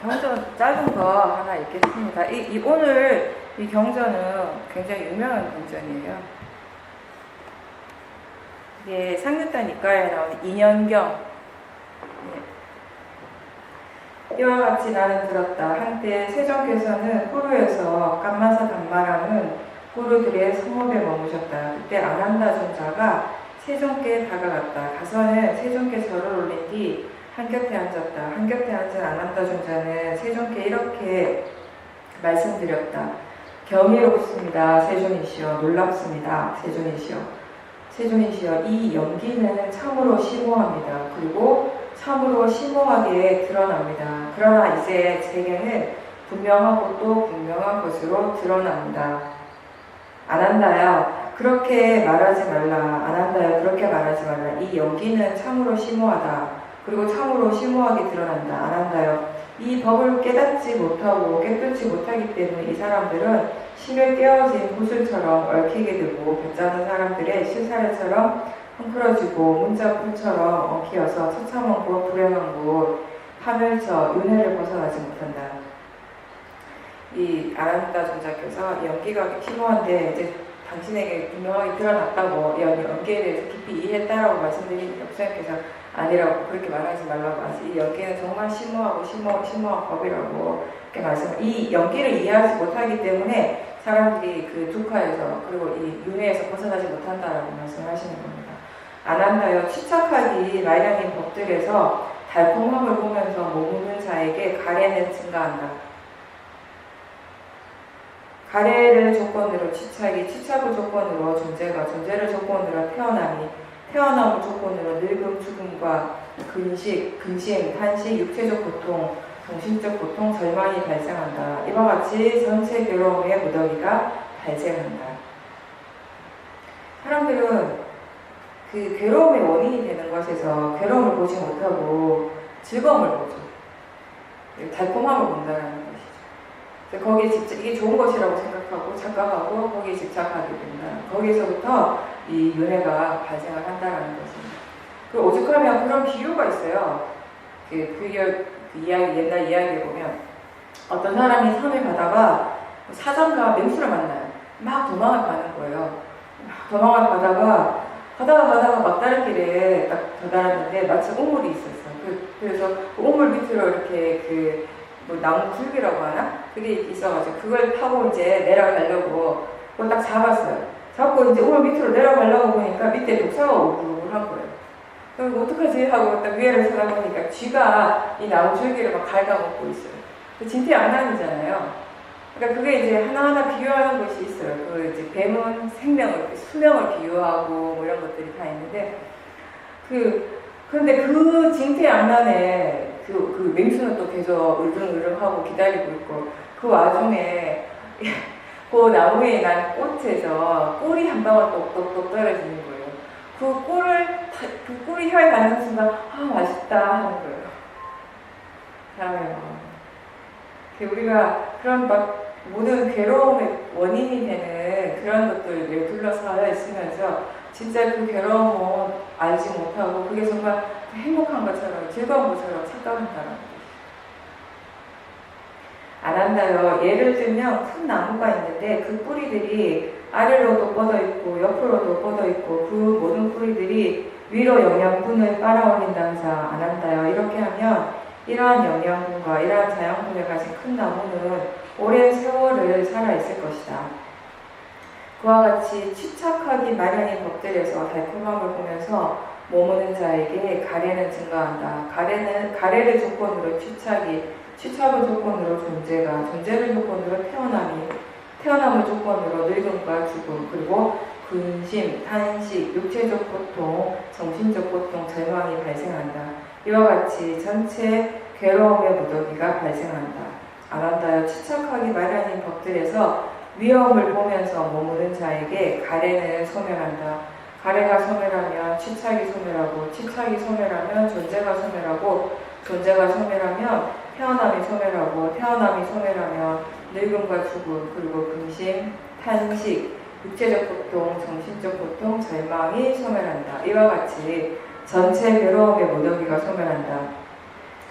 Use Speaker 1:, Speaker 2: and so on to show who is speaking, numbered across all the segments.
Speaker 1: 경전 짧은 거 하나 읽겠습니다. 오늘 이 경전은 굉장히 유명한 경전이에요. 이게 상류단니까에 나오는 인연경. 이와 같이 나는 들었다. 한때 세종께서는 호루에서 깜마사 단마라는 호루들의 성읍에 머무셨다. 그때 아난다 존자가 세종께 다가갔다. 가서는 세종께 절을 올린 뒤 한곁에 앉았다. 한곁에 앉은 아난다 존자는 세종께 이렇게 말씀드렸다. 경이롭습니다. 세존이시여. 놀랍습니다. 세존이시여. 세존이시여. 이 연기는 참으로 심오합니다. 그리고 참으로 심오하게 드러납니다. 그러나 이제 제게는 분명하고 또 분명한 것으로 드러납니다. 아난다야, 그렇게 말하지 말라. 아난다야, 그렇게 말하지 말라. 이 연기는 참으로 심오하다. 그리고 참으로 심오하게 드러난다. 아난다요, 이 법을 깨닫지 못하고 깨뚫지 못하기 때문에 이 사람들은 심에 깨어진 구슬처럼 얽히게 되고 배짜는 사람들의 실사례처럼 헝클어지고 문자풀처럼 엉키어서 처참한 곳, 불행한 곳, 파멸처, 윤회를 벗어나지 못한다. 이 아난다 존자께서 연기가 심오한데 이제 당신에게 분명하게 드러났다고 연기에 대해서 깊이 이해했다라고 말씀드린 역사님께서 아니라고, 그렇게 말하지 말라고 하지. 이 연기는 정말 심오하고 심오한 법이라고 이렇게 이 연기를 이해하지 못하기 때문에 사람들이 그 두카에서 그리고 이 윤회에서 벗어나지 못한다라고 말씀하시는 겁니다. 아난다여, 취착하기 마련인 법들에서 달콤함을 보면서 머무는 자에게 가래는 증가한다. 가래를 조건으로 취착이, 취착을 조건으로 존재가, 존재를 조건으로 태어남이, 태어남을 조건으로 늙음, 죽음과 근심, 탄식, 육체적 고통, 정신적 고통, 절망이 발생한다. 이와 같이 전체 괴로움의 무더기가 발생한다. 사람들은 그 괴로움의 원인이 되는 것에서 괴로움을 보지 못하고 즐거움을 보죠. 달콤함을 본다는 것이죠. 거기에 이게 좋은 것이라고 생각하고 착각하고 거기에 집착하게 된다. 거기에서부터 이 윤회가 발생을 한다는 것입니다. 그리고 오죽하면 그런 비유가 있어요. 옛날 이야기에 보면 어떤 사람이 섬에 가다가 사장과 맹수를 만나요. 막 도망을 가는 거예요. 막 도망을 가다가 막다른 길에 딱 도달했는데 마치 우물이 있었어요. 그래서 그 우물 밑으로 이렇게 나무 줄기라고 하나? 그게 있어가지고 그걸 타고 이제 내려가려고 그걸 딱 잡았어요. 잡고 이제 우물 밑으로 내려가려고 보니까 밑에 독사가 우글우글한 거예요. 그럼 어떡하지 하고 딱 위에를 쳐다보니까 쥐가 이 나무 줄기를 막 갉아먹고 있어요. 진퇴양난이잖아요. 그러니까 그게 이제 하나하나 비유하는 것이 있어요. 이제 뱀은 생명을, 수명을 비유하고 뭐 이런 것들이 다 있는데, 그런데 그 징태양난에 그 맹수는 또 계속 으르렁으르렁하고 기다리고 있고, 그 와중에 그 나무에 난 꽃에서 꿀이 한 방울 똑똑똑 떨어지는 거예요. 그 꿀이 혀에 닿는 순간, 맛있다 하는 거예요. 사람의 마음. 우리가 그런 모든 괴로움의 원인이 되는 그런 것들을 둘러싸여 있으면서 진짜 그 괴로움을 알지 못하고 그게 정말 행복한 것처럼 즐거운 것처럼 착각한다는 거죠. 아난다요, 예를 들면 큰 나무가 있는데 그 뿌리들이 아래로도 뻗어있고 옆으로도 뻗어있고 그 모든 뿌리들이 위로 영양분을 빨아올린다는 사. 아난다요, 이렇게 하면 이러한 영양분과 이러한 자양분을 가진 큰 나무는 오랜 세월을 살아있을 것이다. 그와 같이 취착하기 마련인 법들에서 달콤함을 보면서 머무는 자에게 가래는 증가한다. 가래를 조건으로 취착을 조건으로 존재가, 존재를 조건으로 태어남을 조건으로 늙음과 죽음, 그리고 근심, 탄식, 육체적 고통, 정신적 고통, 절망이 발생한다. 이와 같이 전체 괴로움의 무더기가 발생한다. 아난다여, 취착하기 마련인 법들에서 위험을 보면서 머무는 자에게 가래는 소멸한다. 가래가 소멸하면 취착이 소멸하고, 취착이 소멸하면 존재가 소멸하고, 존재가 소멸하면 태어남이 소멸하고, 태어남이 소멸하면 늙음과 죽음, 그리고 근심, 탄식, 육체적 고통, 정신적 고통, 절망이 소멸한다. 이와 같이 전체 괴로움의 무더기가 소멸한다.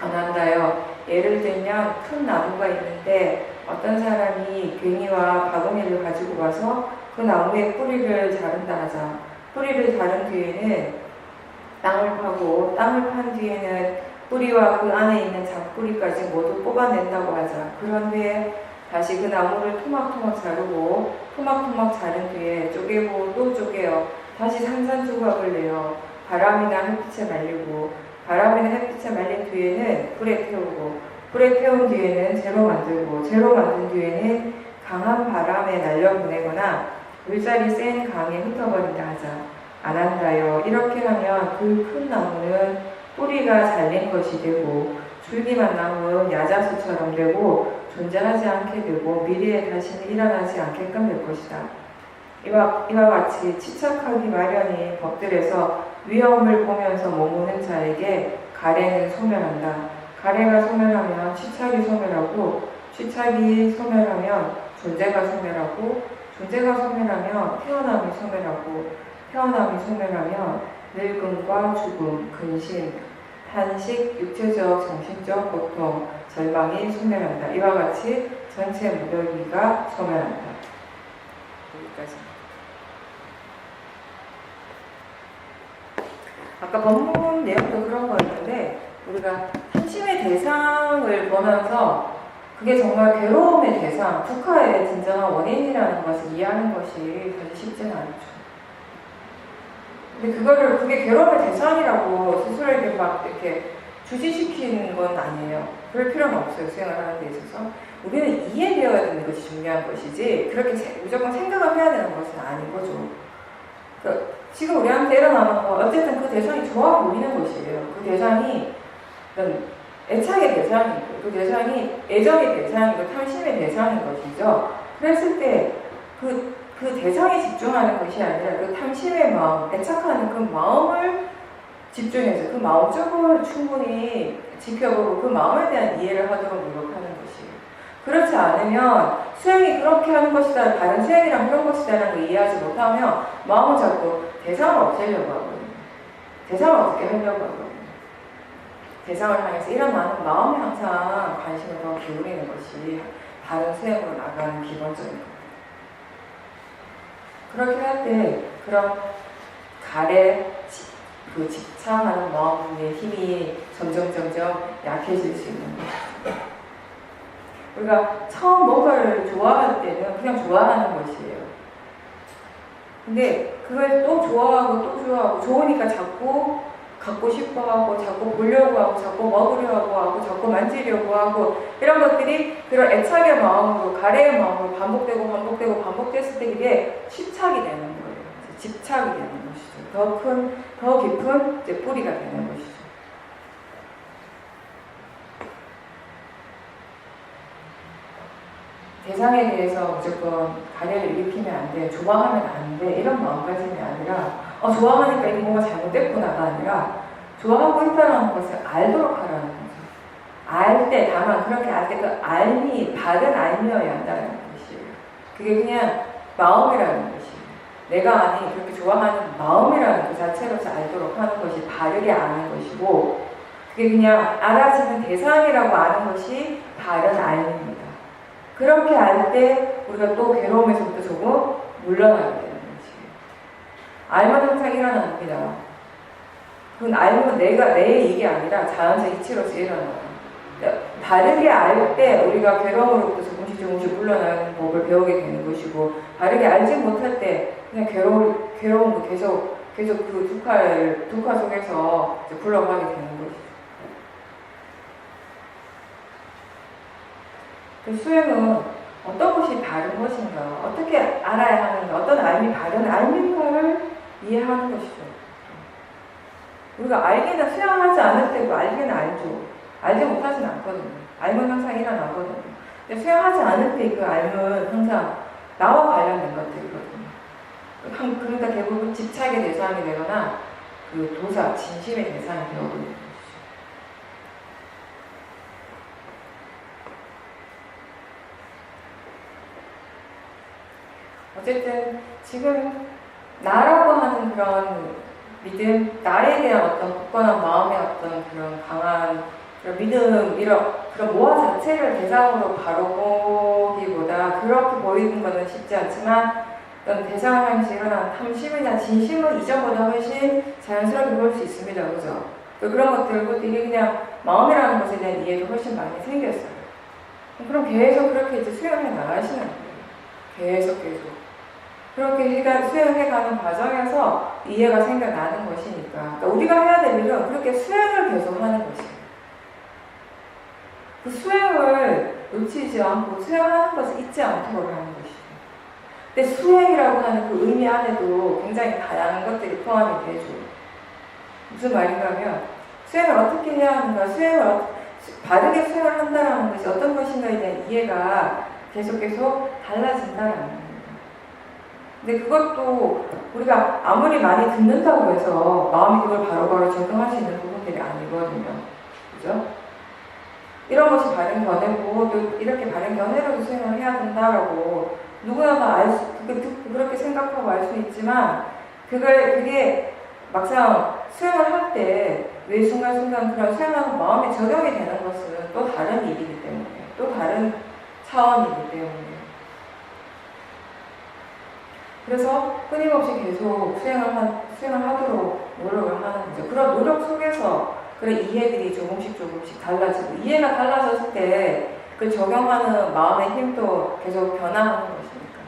Speaker 1: 아난다여, 예를 들면 큰 나무가 있는데 어떤 사람이 괭이와 바구니를 가지고 와서 그 나무의 뿌리를 자른다 하자. 뿌리를 자른 뒤에는 땅을 파고 땅을 판 뒤에는 뿌리와 그 안에 있는 잔뿌리까지 모두 뽑아낸다고 하자. 그런 후에 다시 그 나무를 토막토막 자르고 토막토막 자른 뒤에 쪼개고 또 쪼개요. 다시 산산조각을 내요. 바람이나 햇빛에 말리고 바람이나 햇빛에 말린 뒤에는 불에 태우고 불에 태운 뒤에는 재로 만들고 재로 만든 뒤에는 강한 바람에 날려보내거나 물살이 센 강에 흩어버린다 하자. 안 한다요. 이렇게 하면 그 큰 나무는 뿌리가 잘린 것이 되고 줄기만 남은 야자수처럼 되고 존재하지 않게 되고 미래에 다시는 일어나지 않게끔 될 것이다. 이와 같이 치척하기 마련인 법들에서 위험을 보면서 머무는 자에게 가래는 소멸한다. 가래가 소멸하면 치착이 소멸하고 치착이 소멸하면 존재가 소멸하고 존재가 소멸하면 태어남이 소멸하고 태어남이 소멸하면 늙음과 죽음, 근심, 탄식, 육체적, 정신적 고통, 절망이 소멸한다. 이와 같이 전체 무더기가 소멸한다. 여기까지. 아까 본문 내용도 그런 거였는데 우리가 탄심의 대상을 보면서 그게 정말 괴로움의 대상, 국가의 진정한 원인이라는 것을 이해하는 것이 사실 쉽지는 않죠. 근데 그게 괴로움의 대상이라고 스스로에게 막 이렇게 주지시키는 건 아니에요. 그럴 필요는 없어요. 수행을 하는 데 있어서. 우리는 이해되어야 되는 것이 중요한 것이지 그렇게 무조건 생각을 해야 되는 것은 아닌 거죠. 지금 우리한테 일어나는 거 어쨌든 그 대상이 좋아 보이는 것이에요. 그 대상이 애착의 대상이고 그 대상이 애정의 대상이고 탐심의 대상인 것이죠. 그랬을 때 그 대상에 집중하는 것이 아니라 그 탐심의 마음, 애착하는 그 마음을 집중해서 그 마음 쪽을 충분히 지켜보고 그 마음에 대한 이해를 하도록 노력하는 것이에요. 그렇지 않으면 수행이 그렇게 하는 것이다, 다른 수행이랑 그런 것이다라는 걸 이해하지 못하면 마음을 자꾸 대상을 없애려고 하거든요. 대상을 어떻게 하려고 하거든요. 대상을 향해서 일어나는 마음에 항상 관심을 더 기울이는 것이 다른 수행으로 나가는 기본적인 것. 그렇게 할 때 그런 그 집착하는 마음의 힘이 점점 약해질 수 있는 거예요. 우리가 처음 뭔가를 좋아할 때는 그냥 좋아하는 것이에요. 근데 그걸 또 좋아하고 좋으니까 자꾸 갖고 싶어 하고 자꾸 보려고 하고 자꾸 먹으려고 하고 자꾸 만지려고 하고 이런 것들이 그런 애착의 마음으로 가래의 마음으로 반복됐을 때 이게 집착이 되는 거예요. 집착이 되는 것이죠. 더 깊은 이제 뿌리가 되는 것이죠. 대상에 대해서 무조건 가래를 일으키면 안 돼, 좋아하면 안 돼, 이런 마음가짐이 아니라 좋아하니까 이게 뭔가 잘못됐구나가 아니라 좋아하고 있다는 것을 알도록 하라는 거죠. 알 때, 다만 그렇게 알 때 그 알미, 바른 알미여야 한다는 것이에요. 그게 그냥 마음이라는 것이에요. 내가 그렇게 좋아하는 마음이라는 그 자체로서 알도록 하는 것이 바르게 아는 것이고 그게 그냥 알아지는 대상이라고 아는 것이 바른 알미입니다. 그렇게 알 때 우리가 또 괴로움에서부터 조금 물러나게 되는 거지. 알면 항상 일어납니다. 그건 알면 내 얘기 아니라 자연적 이치로서 일어나요. 바르게 알 때 우리가 괴로움으로부터 조금씩 물러나는 법을 배우게 되는 것이고 바르게 알지 못할 때 그냥 괴로움도 계속 그 두카 속에서 굴러가게 되는 것이죠. 그 수행은 어떤 것이 바른 것인가, 어떻게 알아야 하는가, 어떤 알미 바른 알미인가를 이해하는 것이죠. 우리가 알기는 수행하지 않을 때도 알기는 알죠. 알지 못하지는 않거든요. 알면 항상 일어나거든요. 근데 수행하지 않을 때 그 알면 항상 나와 관련된 것들이거든요. 그러니까 대부분 집착의 대상이 되거나 그 도사, 진심의 대상이 되어버리는 어쨌든 지금 나라고 하는 그런 믿음, 나에 대한 어떤 굳건한 마음의 어떤 그런 강한 그런 믿음, 그런 모아 자체를 대상으로 바로 보기보다 그렇게 보이는 것은 쉽지 않지만 어떤 대상을 하면서 일어나는 탐심이나 진심은 이전보다 훨씬 자연스럽게 볼 수 있습니다. 그죠? 그런 것들이 그냥 마음이라는 것에 대한 이해도 훨씬 많이 생겼어요. 그럼 계속 그렇게 이제 수행해 나가시는 거예요. 계속. 그렇게 수행해가는 과정에서 이해가 생겨나는 것이니까. 그러니까 우리가 해야 될 일은 그렇게 수행을 계속 하는 것이에요. 그 수행을 놓치지 않고 수행하는 것을 잊지 않도록 하는 것이에요. 근데 수행이라고 하는 그 의미 안에도 굉장히 다양한 것들이 포함이 되죠. 무슨 말인가 하면 수행을 어떻게 해야 하는가, 바르게 수행을 한다는 것이 어떤 것인가에 대한 이해가 계속 달라진다는 겁니다. 근데 그것도 우리가 아무리 많이 듣는다고 해서 마음이 그걸 바로바로 적용할 수 있는 부분들이 아니거든요. 그죠? 이런 것이 바른 견해고 또 이렇게 바른 견해로도 수행을 해야 된다라고 누구나 다 그렇게 생각하고 알 수 있지만 그게 막상 수행을 할 때 왜 순간순간 그런 수행하는 마음에 적용이 되는 것은 또 다른 일이기 때문에 또 다른 차원이기 때문에 그래서 끊임없이 계속 수행을 하도록 노력을 하는 거죠. 그런 노력 속에서 그런 이해들이 조금씩 달라지고 이해가 달라졌을 때 그 적용하는 마음의 힘도 계속 변화하는 것이니까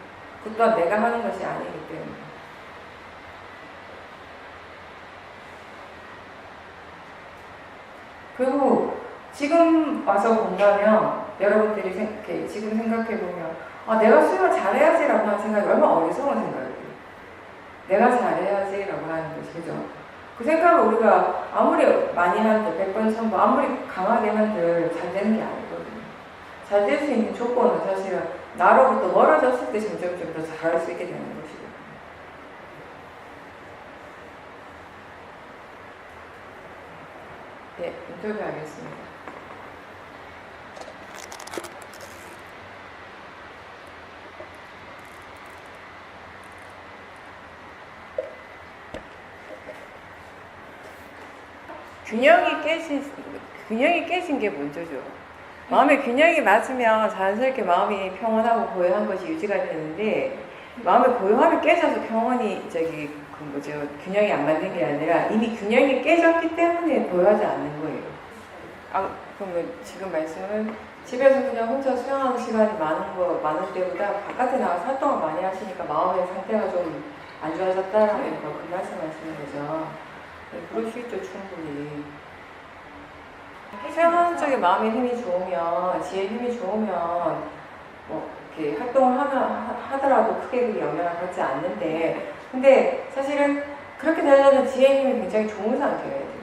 Speaker 1: 그 또한 내가 하는 것이 아니기 때문에 그리고 지금 와서 본다면 여러분들이 지금 생각해보면 내가 수행을 잘해야지라고 하는 생각이 얼마나 어리석은 생각이에요. 내가 잘해야지라고 하는 것이 그죠? 그 생각을 우리가 아무리 많이 한들 100번 1000번 아무리 강하게 한들 잘 되는 게 아니거든요. 잘 될 수 있는 조건은 사실은 나로부터 멀어졌을 때 점점 더 잘할 수 있게 되는 것이거든요. 네, 인터뷰하겠습니다. 균형이 깨진 게 먼저죠. 마음의 균형이 맞으면 자연스럽게 마음이 평온하고 고요한 것이 유지가 되는데 마음의 고요함이 깨져서 평온이 균형이 안 맞는 게 아니라 이미 균형이 깨졌기 때문에 고요하지 않는 거예요. 그러면 지금 말씀은 집에서 그냥 혼자 수영하는 시간이 많을 때보다 바깥에 나가서 활동을 많이 하시니까 마음의 상태가 좀 안 좋아졌다라는 거 그 말씀하시는 거죠. 네, 그럴 수 있죠, 충분히. 수영하는 쪽에 마음의 힘이 좋으면, 지혜의 힘이 좋으면, 이렇게 활동을 하더라도 크게 그 영향을 받지 않는데, 근데 사실은 그렇게 되려면 지혜의 힘이 굉장히 좋은 상태여야 돼요.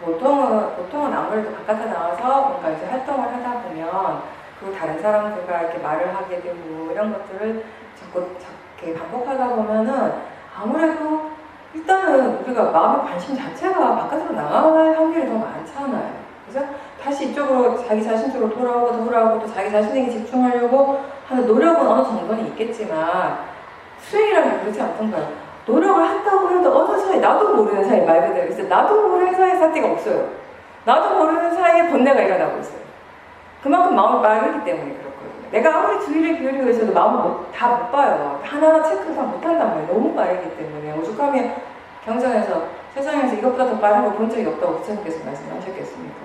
Speaker 1: 보통은 아무래도 바깥에 나와서 뭔가 이제 활동을 하다 보면, 그리고 다른 사람들과 이렇게 말을 하게 되고, 이런 것들을 자꾸 이렇게 반복하다 보면은, 아무래도 일단은 우리가 마음의 관심 자체가 바깥으로 나갈 확률이 더 많잖아요. 그래서 다시 이쪽으로 자기 자신 쪽으로 돌아오고 또 자기 자신에게 집중하려고 하는 노력은 어느 정도는 있겠지만 수행이라는 게 그렇지 않던가요? 노력을 한다고 해도 어느 사이 나도 모르는 사이 말 그대로 그래서 나도 모르는 사이에 사태가 없어요. 나도 모르는 사이에 번뇌가 일어나고 있어요. 그만큼 마음이 빠르기 때문에 그렇거든요. 내가 아무리 주의를 기울이고 있어도 마음을 다 못 봐요. 하나하나 체크를 다 못한단 말이에요. 너무 빠르기 때문에. 오죽하면 경전에서 세상에서 이것보다 더 빠른 걸 본 적이 없다고 부처님께서 말씀하셨겠습니까?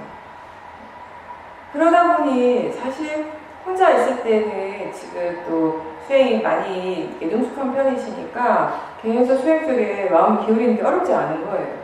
Speaker 1: 그러다 보니 사실 혼자 있을 때는 지금 또 수행이 많이 능숙한 편이시니까 계속 수행 쪽에 마음을 기울이는 게 어렵지 않은 거예요.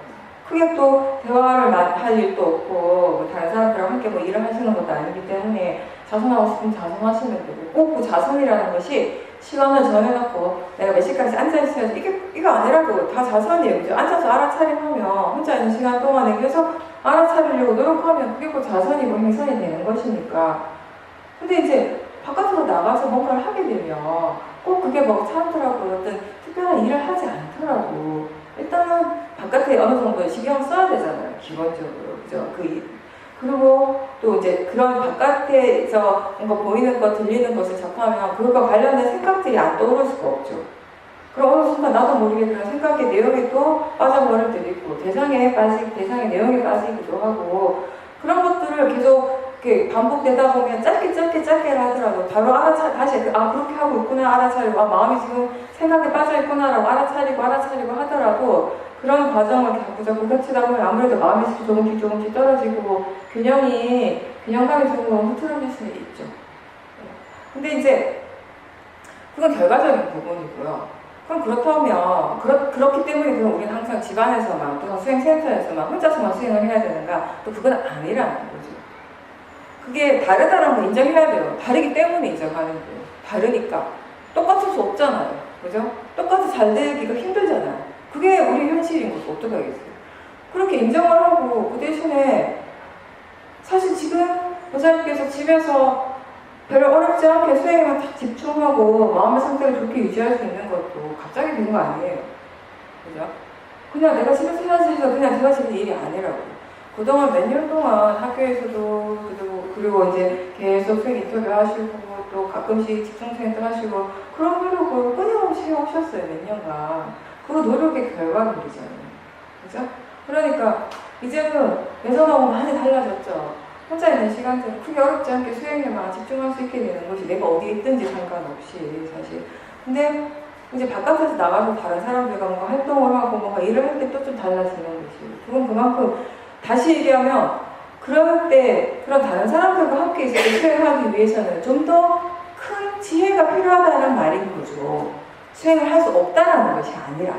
Speaker 1: 크게 또 대화를 할 일도 없고 다른 사람들과 함께 일을 하시는 것도 아니기 때문에 자선하고 싶으면 자선하시면 되고 꼭 그 자선이라는 것이 시간을 정해놓고 내가 몇 시까지 앉아있어야지 이거 아니라도 다 자선이에요. 그죠? 앉아서 알아차림하면 혼자 있는 시간 동안에 계속 알아차리려고 노력하면 그게 꼭 자선이고 행선이 되는 것이니까. 근데 이제 바깥으로 나가서 뭔가를 하게 되면 꼭 그게 사람들하고 어떤 특별한 일을 하지 않더라도 일단은 바깥에 어느 정도 신경 써야 되잖아요. 기본적으로. 그죠? 그리고 또 이제 그런 바깥에서 뭔가 보이는 것, 들리는 것을 접하면 그것과 관련된 생각들이 안 떠오를 수가 없죠. 그럼 어느 순간 나도 모르게 그런 생각의 내용에 또 빠져버릴 때도 있고 대상의 내용에 빠지기도 하고 그런 것들을 계속 이렇게 반복되다 보면 짧게 하더라도 바로 다시 그렇게 하고 있구나 알아차리고 마음이 지금 생각에 빠져 있구나라고 알아차리고 하더라도 그런 과정을 자꾸 거치다 보면 아무래도 마음이 조금씩 떨어지고 균형감이 조금 흐트러질 수 있죠. 근데 이제 그건 결과적인 부분이고요. 그럼 그렇다면 그렇기 때문에 그럼 우리는 항상 집안에서만 또는 수행센터에서만 혼자서만 수행을 해야 되는가? 또 그건 아니라는 거죠. 그게 다르다는 거 인정해야 돼요. 다르기 때문에 인정하는 거예요. 다르니까. 똑같을 수 없잖아요. 그죠? 똑같이 잘 되기가 힘들잖아요. 그게 우리 현실인 것도 어떡하겠어요. 그렇게 인정을 하고 그 대신에 사실 지금 보살님께서 집에서 별로 어렵지 않게 수행에만 딱 집중하고 마음의 상태를 좋게 유지할 수 있는 것도 갑자기 된 거 아니에요. 그죠? 그냥 내가 집에서 해야지 해서 그냥 제가 지는 일이 아니라고. 그동안 몇 년 동안 학교에서도 그리고 이제 계속 수행 인터뷰 하시고 또 가끔씩 집중 수행도 하시고 그런 노력을 끊임없이 해오셨어요. 몇 년간. 그 노력의 결과물이잖아요. 그죠? 그러니까 이제는 예전하고 많이 달라졌죠. 혼자 있는 시간대는 크게 어렵지 않게 수행에만 집중할 수 있게 되는 것이 내가 어디에 있든지 상관없이 사실. 근데 이제 바깥에서 나가서 다른 사람들과 뭔가 활동을 하고 뭔가 일을 할 때 또 좀 달라지는 것이. 그건 그만큼 다시 얘기하면 그럴 때 그런 다른 사람들과 함께 있을 때 수행하기 위해서는 좀 더 큰 지혜가 필요하다는 말인 거죠. 수행을 할 수 없다라는 것이 아니라.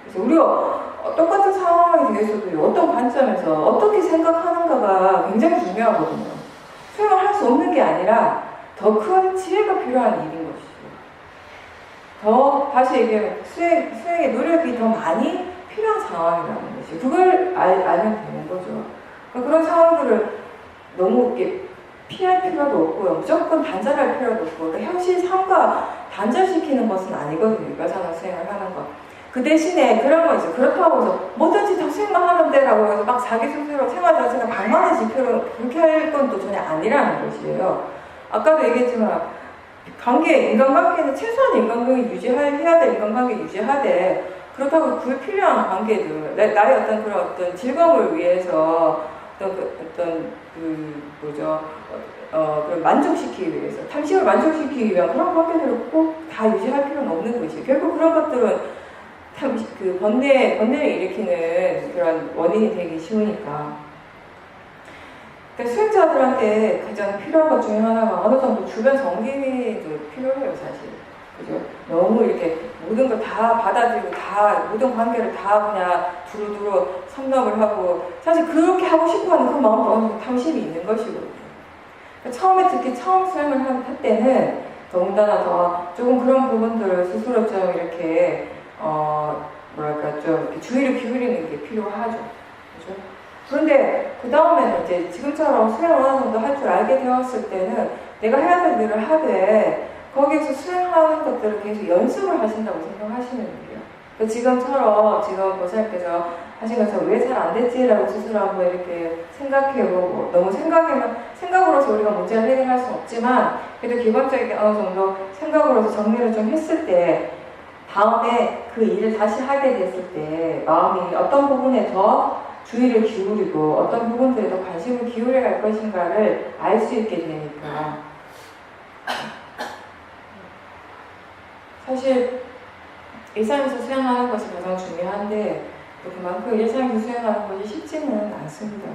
Speaker 1: 그래서 우리가 똑같은 상황에 대해서도 어떤 관점에서 어떻게 생각하는가가 굉장히 중요하거든요. 수행을 할 수 없는 게 아니라 더 큰 지혜가 필요한 일인 것이죠. 다시 얘기하면 수행의 노력이 더 많이 필요한 상황이라는 것이. 그걸 알면 되는 거죠. 그러니까 그런 상황들을 너무 이렇게 피할 필요도 없고요. 무조건 단절할 필요도 없고. 그러니까 현실 삶과 단절시키는 것은 아니거든요. 위passana 수행을 하는 것. 그 대신에 그런 거 있어요. 그렇다고 해서 뭐든지 다 수행만 하면 돼라고 해서 막 자기 스스로 생활 자체가 방만해질 필요는 그렇게 할 건 또 전혀 아니라는 것이에요. 아까도 얘기했지만 인간관계는 최소한 인간관계 해야 될 인간관계 유지하되 그렇다고 불필요한 관계들, 나의 어떤 즐거움을 위해서 그걸 만족시키기 위해서, 탐심을 만족시키기 위한 그런 관계들을 꼭 다 유지할 필요는 없는 것이에요. 결국 그런 것들은 번뇌를 일으키는 그런 원인이 되기 쉬우니까. 그러니까 수행자들한테 가장 필요한 것 중에 하나가 어느 정도 주변 정기도 필요해요, 사실. 그죠? 너무 이렇게 모든 걸 다 받아들이고 모든 관계를 다 그냥 두루두루 섭렵을 하고 사실 그렇게 하고 싶어하는 그 마음도 어느 정도 탐심이 있는 것이거든요. 그러니까 특히 처음 수행을 할 때는 더군다나 더 조금 그런 부분들을 스스로 좀 이렇게 좀 이렇게 주의를 기울이는 게 필요하죠. 그죠? 그런데 그 다음에는 이제 지금처럼 수행을 어느 정도 할 줄 알게 되었을 때는 내가 해야 될 일을 하되 거기에서 수행하는 것들을 계속 연습을 하신다고 생각하시는 거예요. 그러니까 지금 보살님께서 하신 것처럼 왜 잘 안 됐지라고 스스로 한번 이렇게 생각해보고 너무 생각으로서 우리가 문제를 해결할 수는 없지만 그래도 기본적인 어느 정도 생각으로서 정리를 좀 했을 때 다음에 그 일을 다시 하게 됐을 때 마음이 어떤 부분에 더 주의를 기울이고 어떤 부분들에 더 관심을 기울여야 할 것인가를 알 수 있게 되니까 사실 일상에서 수행하는 것이 가장 중요한데 또 그만큼 일상에서 수행하는 것이 쉽지는 않습니다.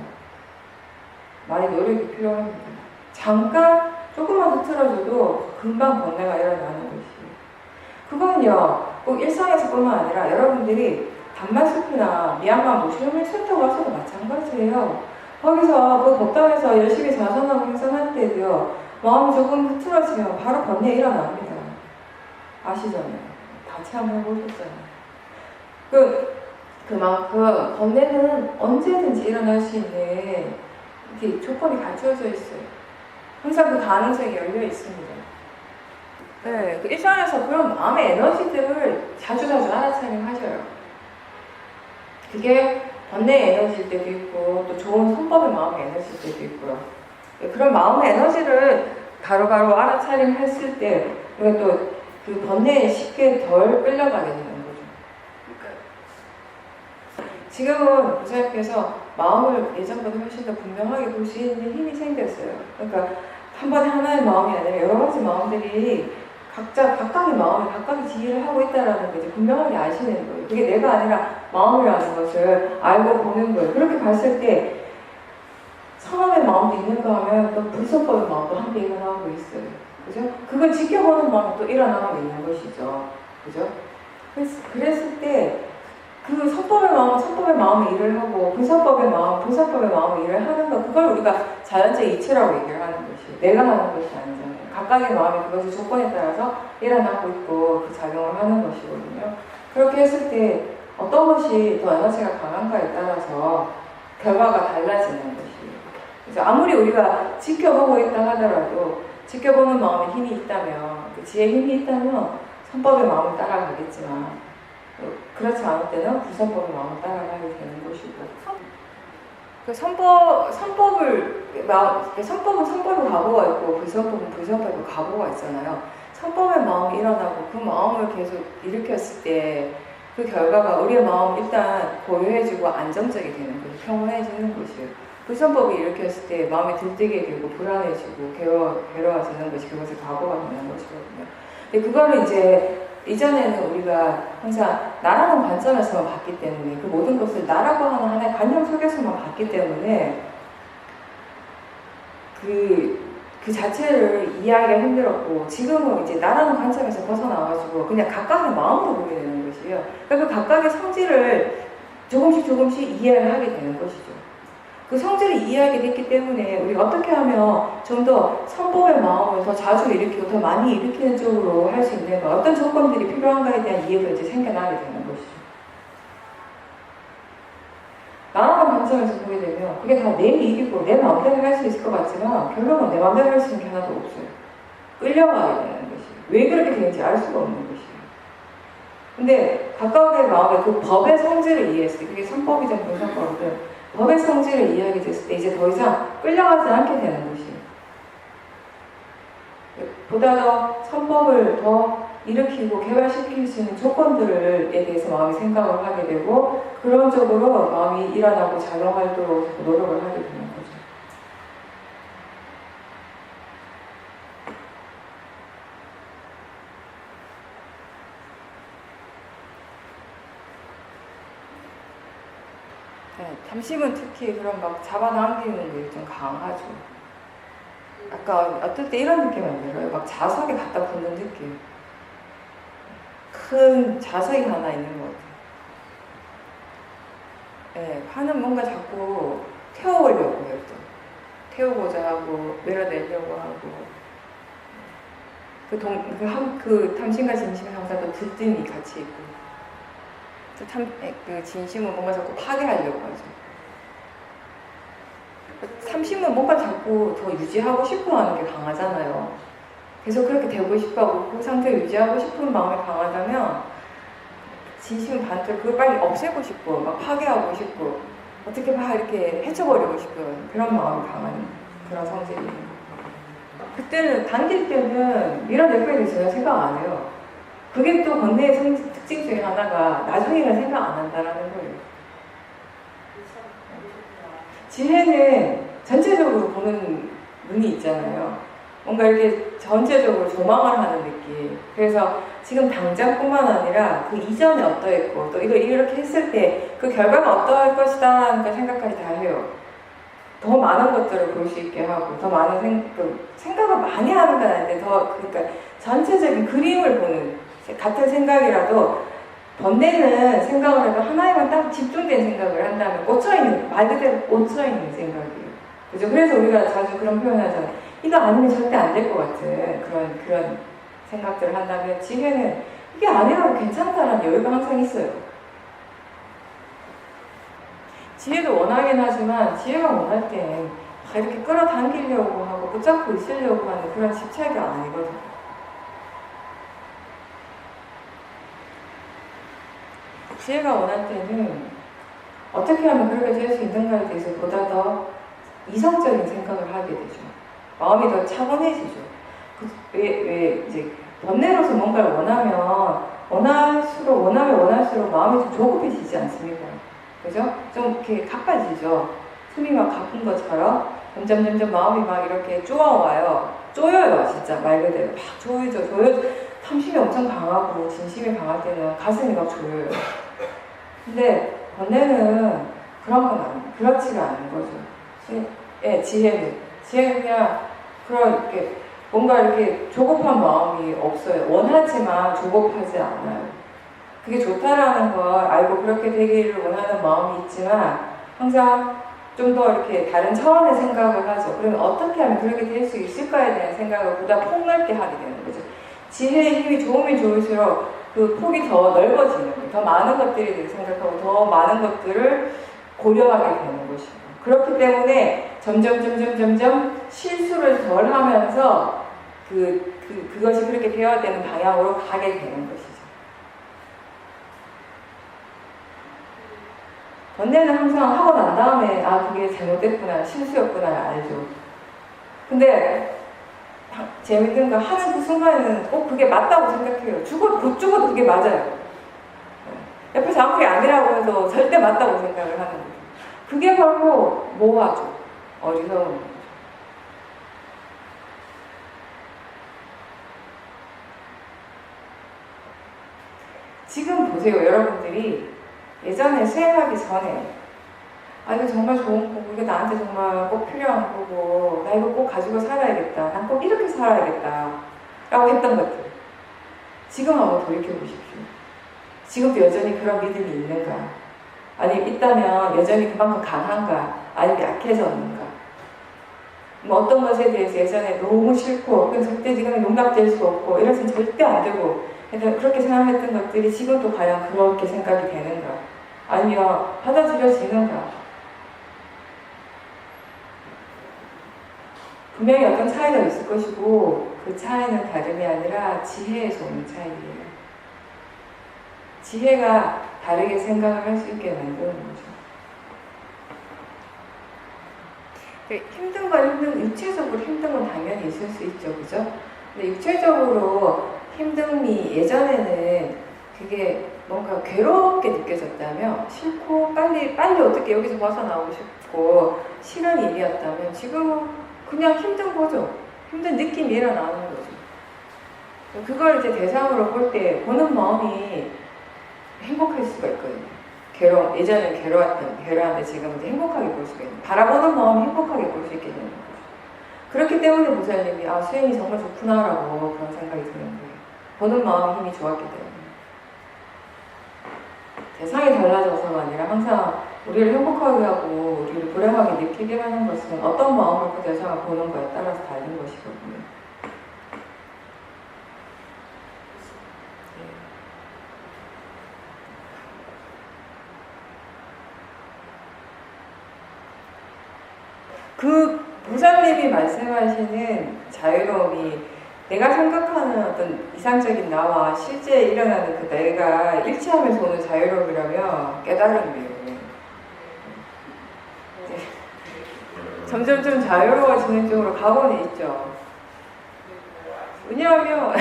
Speaker 1: 많이 노력이 필요합니다. 잠깐 조금만 흐트러져도 금방 번뇌가 일어나는 것이에요. 그건요 꼭 일상에서뿐만 아니라 여러분들이 단말숲이나 미얀마 무슬림 센터 가서도 마찬가지예요. 거기서 그 법당에서 열심히 자선하고 행성할 때도요 마음이 조금 흐트러지면 바로 번뇌 일어납니다. 아시잖아요. 다 체험해보셨잖아요. 그만큼 번뇌는 언제든지 일어날 수 있는 이렇게 조건이 갖춰져 있어요. 항상 그 가능성이 열려 있습니다. 네, 그 일상에서 그런 마음의 에너지들을 자주 알아차림하셔요. 그게 번뇌의 에너지일 때도 있고 또 좋은 선법의 마음의 에너지일 때도 있고요. 그런 마음의 에너지를 바로바로 알아차림했을 때 우리가 또 그 번뇌에 쉽게 덜 끌려가게 되는 거죠. 지금은 부자님께서 마음을 예전보다 훨씬 더 분명하게 볼 수 있는 힘이 생겼어요. 그러니까 한 번에 하나의 마음이 아니라 여러 가지 마음들이 각각의 마음이 각각의 지혜를 하고 있다는 걸 이제 분명하게 아시는 거예요. 그게 내가 아니라 마음이라는 것을 알고 보는 거예요. 그렇게 봤을 때 사람의 마음도 있는가 하면 또 불성법의 마음도 함께 일어나고 있어요. 그죠? 그걸 지켜보는 마음이 또 일어나고 있는 것이죠. 그죠? 그랬을 때 그 선법의 마음이 일을 하고 불선법의 마음이 일을 하는 거, 그걸 우리가 자연적 이치라고 얘기를 하는 것이, 내가 하는 것이 아니잖아요. 각각의 마음이 그것의 조건에 따라서 일어나고 있고 그 작용을 하는 것이거든요. 그렇게 했을 때 어떤 것이 더 에너지가 강한가에 따라서 결과가 달라지는 것이에요. 그래서 아무리 우리가 지켜보고 있다 하더라도 지켜보는 마음에 힘이 있다면, 그 지혜에 힘이 있다면 선법의 마음을 따라가겠지만, 그렇지 않을 때는 불선법의 마음을 따라가게 되는 것이고, 선법은 선법의 과거가 있고 불선법은 불선법의 과거가 있잖아요. 선법의 마음이 일어나고 그 마음을 계속 일으켰을 때 그 결과가 우리의 마음을 일단 고요해지고 안정적이 되는 것이, 평온해지는 것이에요. 불선법이 일으켰을 때 마음이 들뜨게 되고 불안해지고 괴로워지는 것이 그것의 과거가 되는 것이거든요. 근데 그거를 이제 이전에는 우리가 항상 나라는 관점에서만 봤기 때문에, 그 모든 것을 나라고 하는 하나의 관념 속에서만 봤기 때문에 그 자체를 이해하기가 힘들었고, 지금은 이제 나라는 관점에서 벗어나가지고 그냥 각각의 마음으로 보게 되는 것이에요. 그러니까 그 각각의 성질을 조금씩 이해를 하게 되는 것이죠. 그 성질을 이해하게 됐기 때문에 우리가 어떻게 하면 좀 더 선법의 마음을 더 자주 일으키고 더 많이 일으키는 쪽으로 할 수 있는가, 어떤 조건들이 필요한가에 대한 이해가 이제 생겨나게 되는 것이죠. 나라는 관점에서 보게 되면 그게 다 내 일이고 내 마음대로 할 수 있을 것 같지만 결론은 내 마음대로 할 수 있는 게 하나도 없어요. 끌려가게 되는 것이에요. 왜 그렇게 되는지 알 수가 없는 것이에요. 근데 각각의 마음에 그 법의 성질을 이해했을 때, 그게 선법이든 불선법이든 법의 성질을 이해하게 됐을 때 이제 더 이상 끌려가지 않게 되는 것이에요. 보다 더 선법을 더 일으키고 개발시킬 수 있는 조건들에 대해서 마음이 생각을 하게 되고, 그런 쪽으로 마음이 일어나고 작용하도록 노력을 하게 되는 거죠. 네, 탐심은 특히 그런 막 잡아당기는 게 좀 강하죠. 아까 어떨 때 이런 느낌 안 들어요? 막 자석에 갖다 붙는 느낌. 큰 자석이 하나 있는 것 같아요. 네, 판은 뭔가 자꾸 태워오려고 해요. 또 태우고자 하고 밀어내려고 하고, 그 탐심과 진심이 항상 또 들뜸이 같이 있고, 그 진심은 뭔가 자꾸 파괴하려고 하죠. 탐심은 뭔가 자꾸 더 유지하고 싶어 하는 게 강하잖아요. 계속 그렇게 되고 싶어 하고 그 상태를 유지하고 싶은 마음이 강하다면, 진심은 반대로 그걸 빨리 없애고 싶고 막 파괴하고 싶고 어떻게 막 이렇게 헤쳐버리고 싶은 그런 마음이 강한 그런 성질이에요. 그때는 당길 때는 밀어낼 거에 대해서 전혀 생각 안 해요. 그게 또 건대의 특징 중에 하나가 나중에는 생각 안 한다라는 거예요. 지혜는 전체적으로 보는 눈이 있잖아요. 뭔가 이렇게 전체적으로 조망을 하는 느낌. 그래서 지금 당장뿐만 아니라 그 이전에 어떠했고, 또 이걸 이렇게 했을 때 그 결과가 어떠할 것이다 하는 걸 생각까지 다 해요. 더 많은 것들을 볼 수 있게 하고, 더 많은 생각을 많이 하는 건 아닌데, 그러니까 전체적인 그림을 보는, 같은 생각이라도 번뇌는 생각을 해도 하나에만 딱 집중된 생각을 한다면 꽂혀있는, 말 그대로 꽂혀있는 생각이에요. 그죠? 그래서 우리가 자주 그런 표현을 하잖아요. 이거 아니면 절대 안 될 것 같은 그런 생각들을 한다면, 지혜는 이게 아니라고 괜찮다는 여유가 항상 있어요. 지혜도 원하긴 하지만 지혜가 원할 땐 다 이렇게 끌어당기려고 하고 붙잡고 있으려고 하는 그런 집착이 아니거든요. 지혜가 원할 때는 어떻게 하면 그렇게 될 수 있는가에 대해서 보다 더 이성적인 생각을 하게 되죠. 마음이 더 차분해지죠. 왜 이제 번뇌로서 뭔가를 원하면 원할수록 마음이 좀 조급해지지 않습니까? 그죠? 좀 이렇게 가빠지죠. 숨이 막 가쁜 것처럼 점점 마음이 막 이렇게 쪼아와요. 쪼여요, 진짜 말 그대로. 막 조여져. 탐심이 엄청 강하고 진심이 강할 때는 가슴이 막 조여요. 근데 번뇌는 그런 건 아니에요. 그렇지가 않은 거죠. 예, 지혜는 그냥 이렇게 뭔가 이렇게 조급한 마음이 없어요. 원하지만 조급하지 않아요. 그게 좋다라는 걸 알고 그렇게 되기를 원하는 마음이 있지만 항상 좀 더 이렇게 다른 차원의 생각을 하죠. 그러면 어떻게 하면 그렇게 될 수 있을까에 대한 생각을 보다 폭넓게 하게 되는 거죠. 지혜의 힘이 좋으면 좋을수록 그 폭이 더 넓어지는 거예요. 더 많은 것들에 대해 생각하고 더 많은 것들을 고려하게 되는 것이고. 그렇기 때문에 점점 실수를 덜 하면서 그것이 그렇게 되어야 되는 방향으로 가게 되는 것이죠. 번뇌는 항상 하고 난 다음에 그게 잘못됐구나, 실수였구나 알죠. 근데 재밌는 거 하는 그 순간에는 꼭 그게 맞다고 생각해요. 죽어도 그게 맞아요. 옆에서 아무리 아니라고 해서 절대 맞다고 생각을 하는 거죠. 그게 바로 모화죠. 어리석은 거죠. 지금 보세요, 여러분들이 예전에 수행하기 전에 이거 정말 좋은 거고 이게 나한테 정말 꼭 필요한 거고 나 이거 꼭 가지고 살아야겠다. 난 꼭 이렇게 살아야겠다. 라고 했던 것들 지금 한번 돌이켜보십시오. 지금도 여전히 그런 믿음이 있는가? 아니면 있다면 여전히 그만큼 강한가? 아니면 약해졌는가? 뭐 어떤 것에 대해서 예전에 너무 싫고 절대 지금은 용납될 수 없고 이래서는 절대 안 되고 그렇게 생각했던 것들이 지금도 과연 그렇게 생각이 되는가? 아니면 받아들여지는가? 분명히 어떤 차이가 있을 것이고 그 차이는 다름이 아니라 지혜에서 오는 차이예요. 지혜가 다르게 생각을 할 수 있게 만드는 거죠. 힘든 건 육체적으로 힘든 건 당연히 있을 수 있죠. 그죠? 근데 육체적으로 힘듦이 예전에는 그게 뭔가 괴롭게 느껴졌다면 싫고 빨리 어떻게 여기서 벗어나고 싶고 싫은 일이었다면 지금은 그냥 힘든 거죠. 힘든 느낌이 일어나는 거죠. 그걸 이제 대상으로 볼 때 보는 마음이 행복할 수가 있거든요. 예전에는 괴로웠는데 지금은 행복하게 볼 수가 있는, 바라보는 마음이 행복하게 볼 수 있게 되는 거죠. 그렇기 때문에 보살님이 수행이 정말 좋구나라고 그런 생각이 드는 거예요. 보는 마음이 힘이 좋았기 때문에. 대상이 달라져서가 아니라 항상 우리를 행복하게 하고 우리를 불행하게 느끼게 하는 것은 어떤 마음으로 그 대상을 보는 거에 따라서 다른 것이거든요. 그 보살님이 말씀하시는 자유로움이 내가 생각하는 어떤 이상적인 나와 실제 일어나는 그 내가 일치하면서 오는 자유로움이라면 깨달음이에요. 점점 좀 자유로워지는 쪽으로 가고는 있죠. 왜냐하면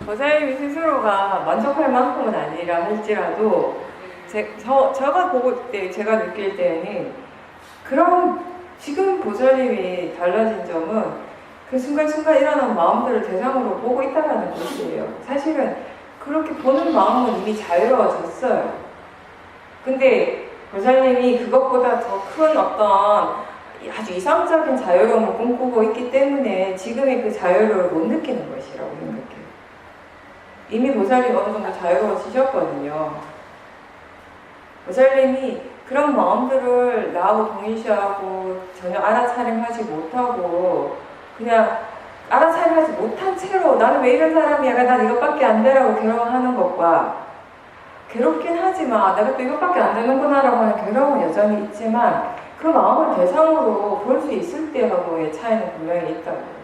Speaker 1: 보살님이 스스로가 만족할 만큼은 아니라 할지라도 제가 보고 제가 느낄 때에는 그런 지금 보살님이 달라진 점은 그 순간순간 일어난 마음들을 대상으로 보고 있다는 것이에요. 사실은 그렇게 보는 마음은 이미 자유로워졌어요. 근데 보살님이 그것보다 더 큰 어떤 아주 이상적인 자유로움을 꿈꾸고 있기 때문에 지금의 그 자유를 못 느끼는 것이라고 생각해요. 이미 보살님이 어느 정도 자유로워지셨거든요. 보살님이 그런 마음들을 나하고 동일시하고 전혀 알아차림하지 못하고 그냥 알아차림하지 못한 채로 나는 왜 이런 사람이야, 난 이것밖에 안 되라고 괴로워하는 것과 괴롭긴 하지만 내가 또 이것밖에 안 되는구나 라고 하는 괴로움은 여전히 있지만 그 마음을 대상으로 볼 수 있을 때하고의 차이는 분명히 있다고요.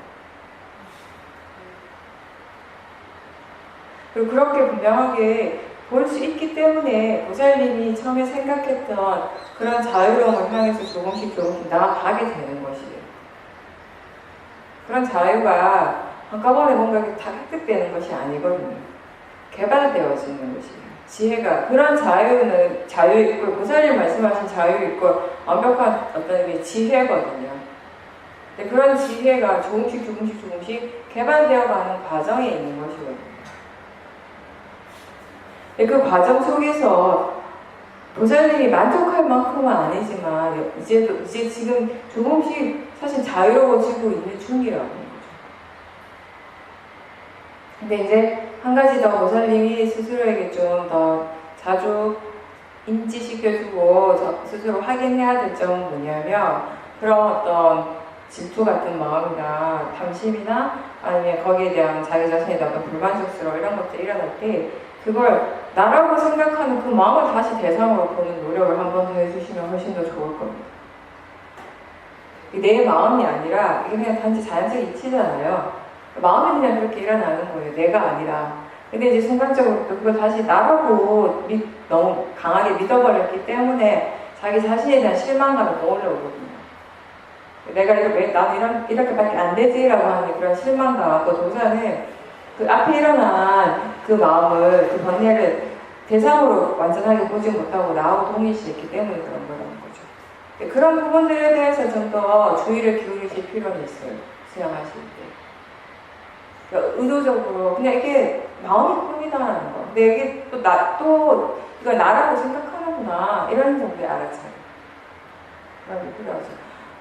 Speaker 1: 그리고 그렇게 분명하게 볼 수 있기 때문에 보살님이 처음에 생각했던 그런 자유로움을 향해서 조금씩 나아가게 되는 것이에요. 그런 자유가 한꺼번에 뭔가 다 획득되는 것이 아니거든요. 개발되어지는 것이에요. 지혜가 그런 자유 있고 보살님 말씀하신 자유 있고 완벽한 어떤 게 지혜거든요. 근데 그런 지혜가 조금씩 개발되어가는 과정에 있는 것이거든요. 그 과정 속에서 보살님이 만족할 만큼은 아니지만 이제 지금 조금씩 사실 자유로워지고 있는 중이라고 하는 거죠. 근데 이제 한 가지 더 보살님이 스스로에게 좀 더 자주 인지시켜주고 스스로 확인해야 될 점은 뭐냐면 그런 어떤 질투 같은 마음이나 탐심이나 아니면 거기에 대한 자기 자신에 대한 불만족스러워 이런 것들이 일어날 때 그걸 나라고 생각하는 그 마음을 다시 대상으로 보는 노력을 한 번 더 해주시면 훨씬 더 좋을 겁니다. 내 마음이 아니라 이게 그냥 단지 자연적인 이치잖아요. 마음이 그냥 그렇게 일어나는 거예요. 내가 아니라. 근데 이제 순간적으로 또 그걸 다시 나라고 너무 강하게 믿어버렸기 때문에 자기 자신에 대한 실망감이 떠올라오거든요. 내가 왜 나는 이렇게밖에 안 되지라고 하는 그런 실망감, 또 도사는 그 앞에 일어난 그 마음을, 그 번뇌를 대상으로 완전하게 보지 못하고 나하고 동일시했기 때문에 그런 거라는 거죠. 그런 부분들에 대해서 좀 더 주의를 기울이실 필요는 있어요. 수양하실 때. 그러니까 의도적으로 그냥 이게 마음이 뿐이다라는 거. 근데 이게 이거 나라고 생각하는구나 이런 정도의 알아차림. 그런 게 필요하죠.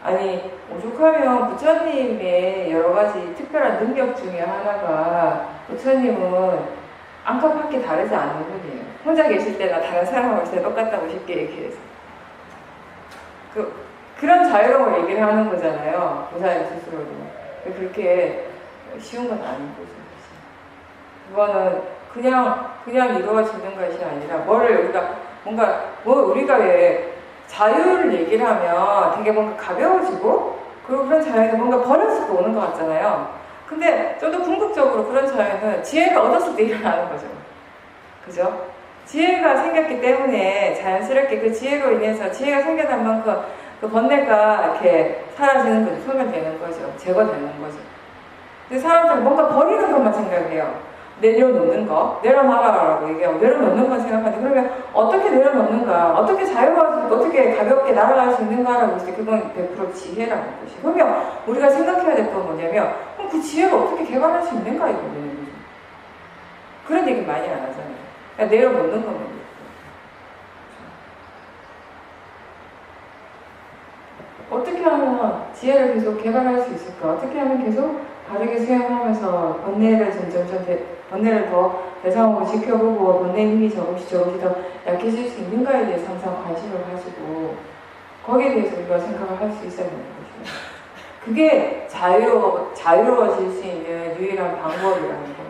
Speaker 1: 아니 오죽하면 부처님의 여러 가지 특별한 능력 중에 하나가 부처님은 안팎밖에 다르지 않은 분이에요. 혼자 계실 때나 다른 사람하고 있을 때 똑같다고 쉽게 얘기해서 그런 자유로움을 얘기를 하는 거잖아요. 보살님 스스로도. 그렇게 쉬운 건 아닌 거죠. 그거는 그냥 이루어지는 것이 아니라 우리가 왜 자유를 얘기를 하면 되게 뭔가 가벼워지고 그리고 그런 자유는 뭔가 버렸을 때 오는 것 같잖아요. 근데 좀 더 궁극적으로 그런 자유는 지혜를 얻었을 때 일어나는 거죠. 그죠? 지혜가 생겼기 때문에 자연스럽게 그 지혜로 인해서 지혜가 생겨난 만큼 그 번뇌가 이렇게 사라지는 거죠. 소멸되는 거죠. 제거되는 거죠. 근데 사람들은 뭔가 버리는 것만 생각해요. 내려놓는 거, 내려놔라라고 얘기하고 내려놓는 건 생각하는데 그러면 어떻게 내려놓는가, 어떻게 자유로워지고 어떻게 가볍게 날아갈 수 있는가라고 했을 때 그건 100% 지혜라는 것이. 그러면 우리가 생각해야 될 건 뭐냐면 그럼 그 지혜를 어떻게 개발할 수 있는가 이거거든요. 그런 얘기 많이 안 하잖아요. 그냥 내려놓는 겁니다. 어떻게 하면 지혜를 계속 개발할 수 있을까? 어떻게 하면 계속 바르게 수행하면서 번뇌를 더 대상으로 지켜보고 번뇌의 힘이 조금씩 더 약해질 수 있는가에 대해서 항상 관심을 가지고 거기에 대해서 우리가 생각을 할 수 있어야 되는 거죠. 그게 자유로워질 수 있는 유일한 방법이라는 겁니다.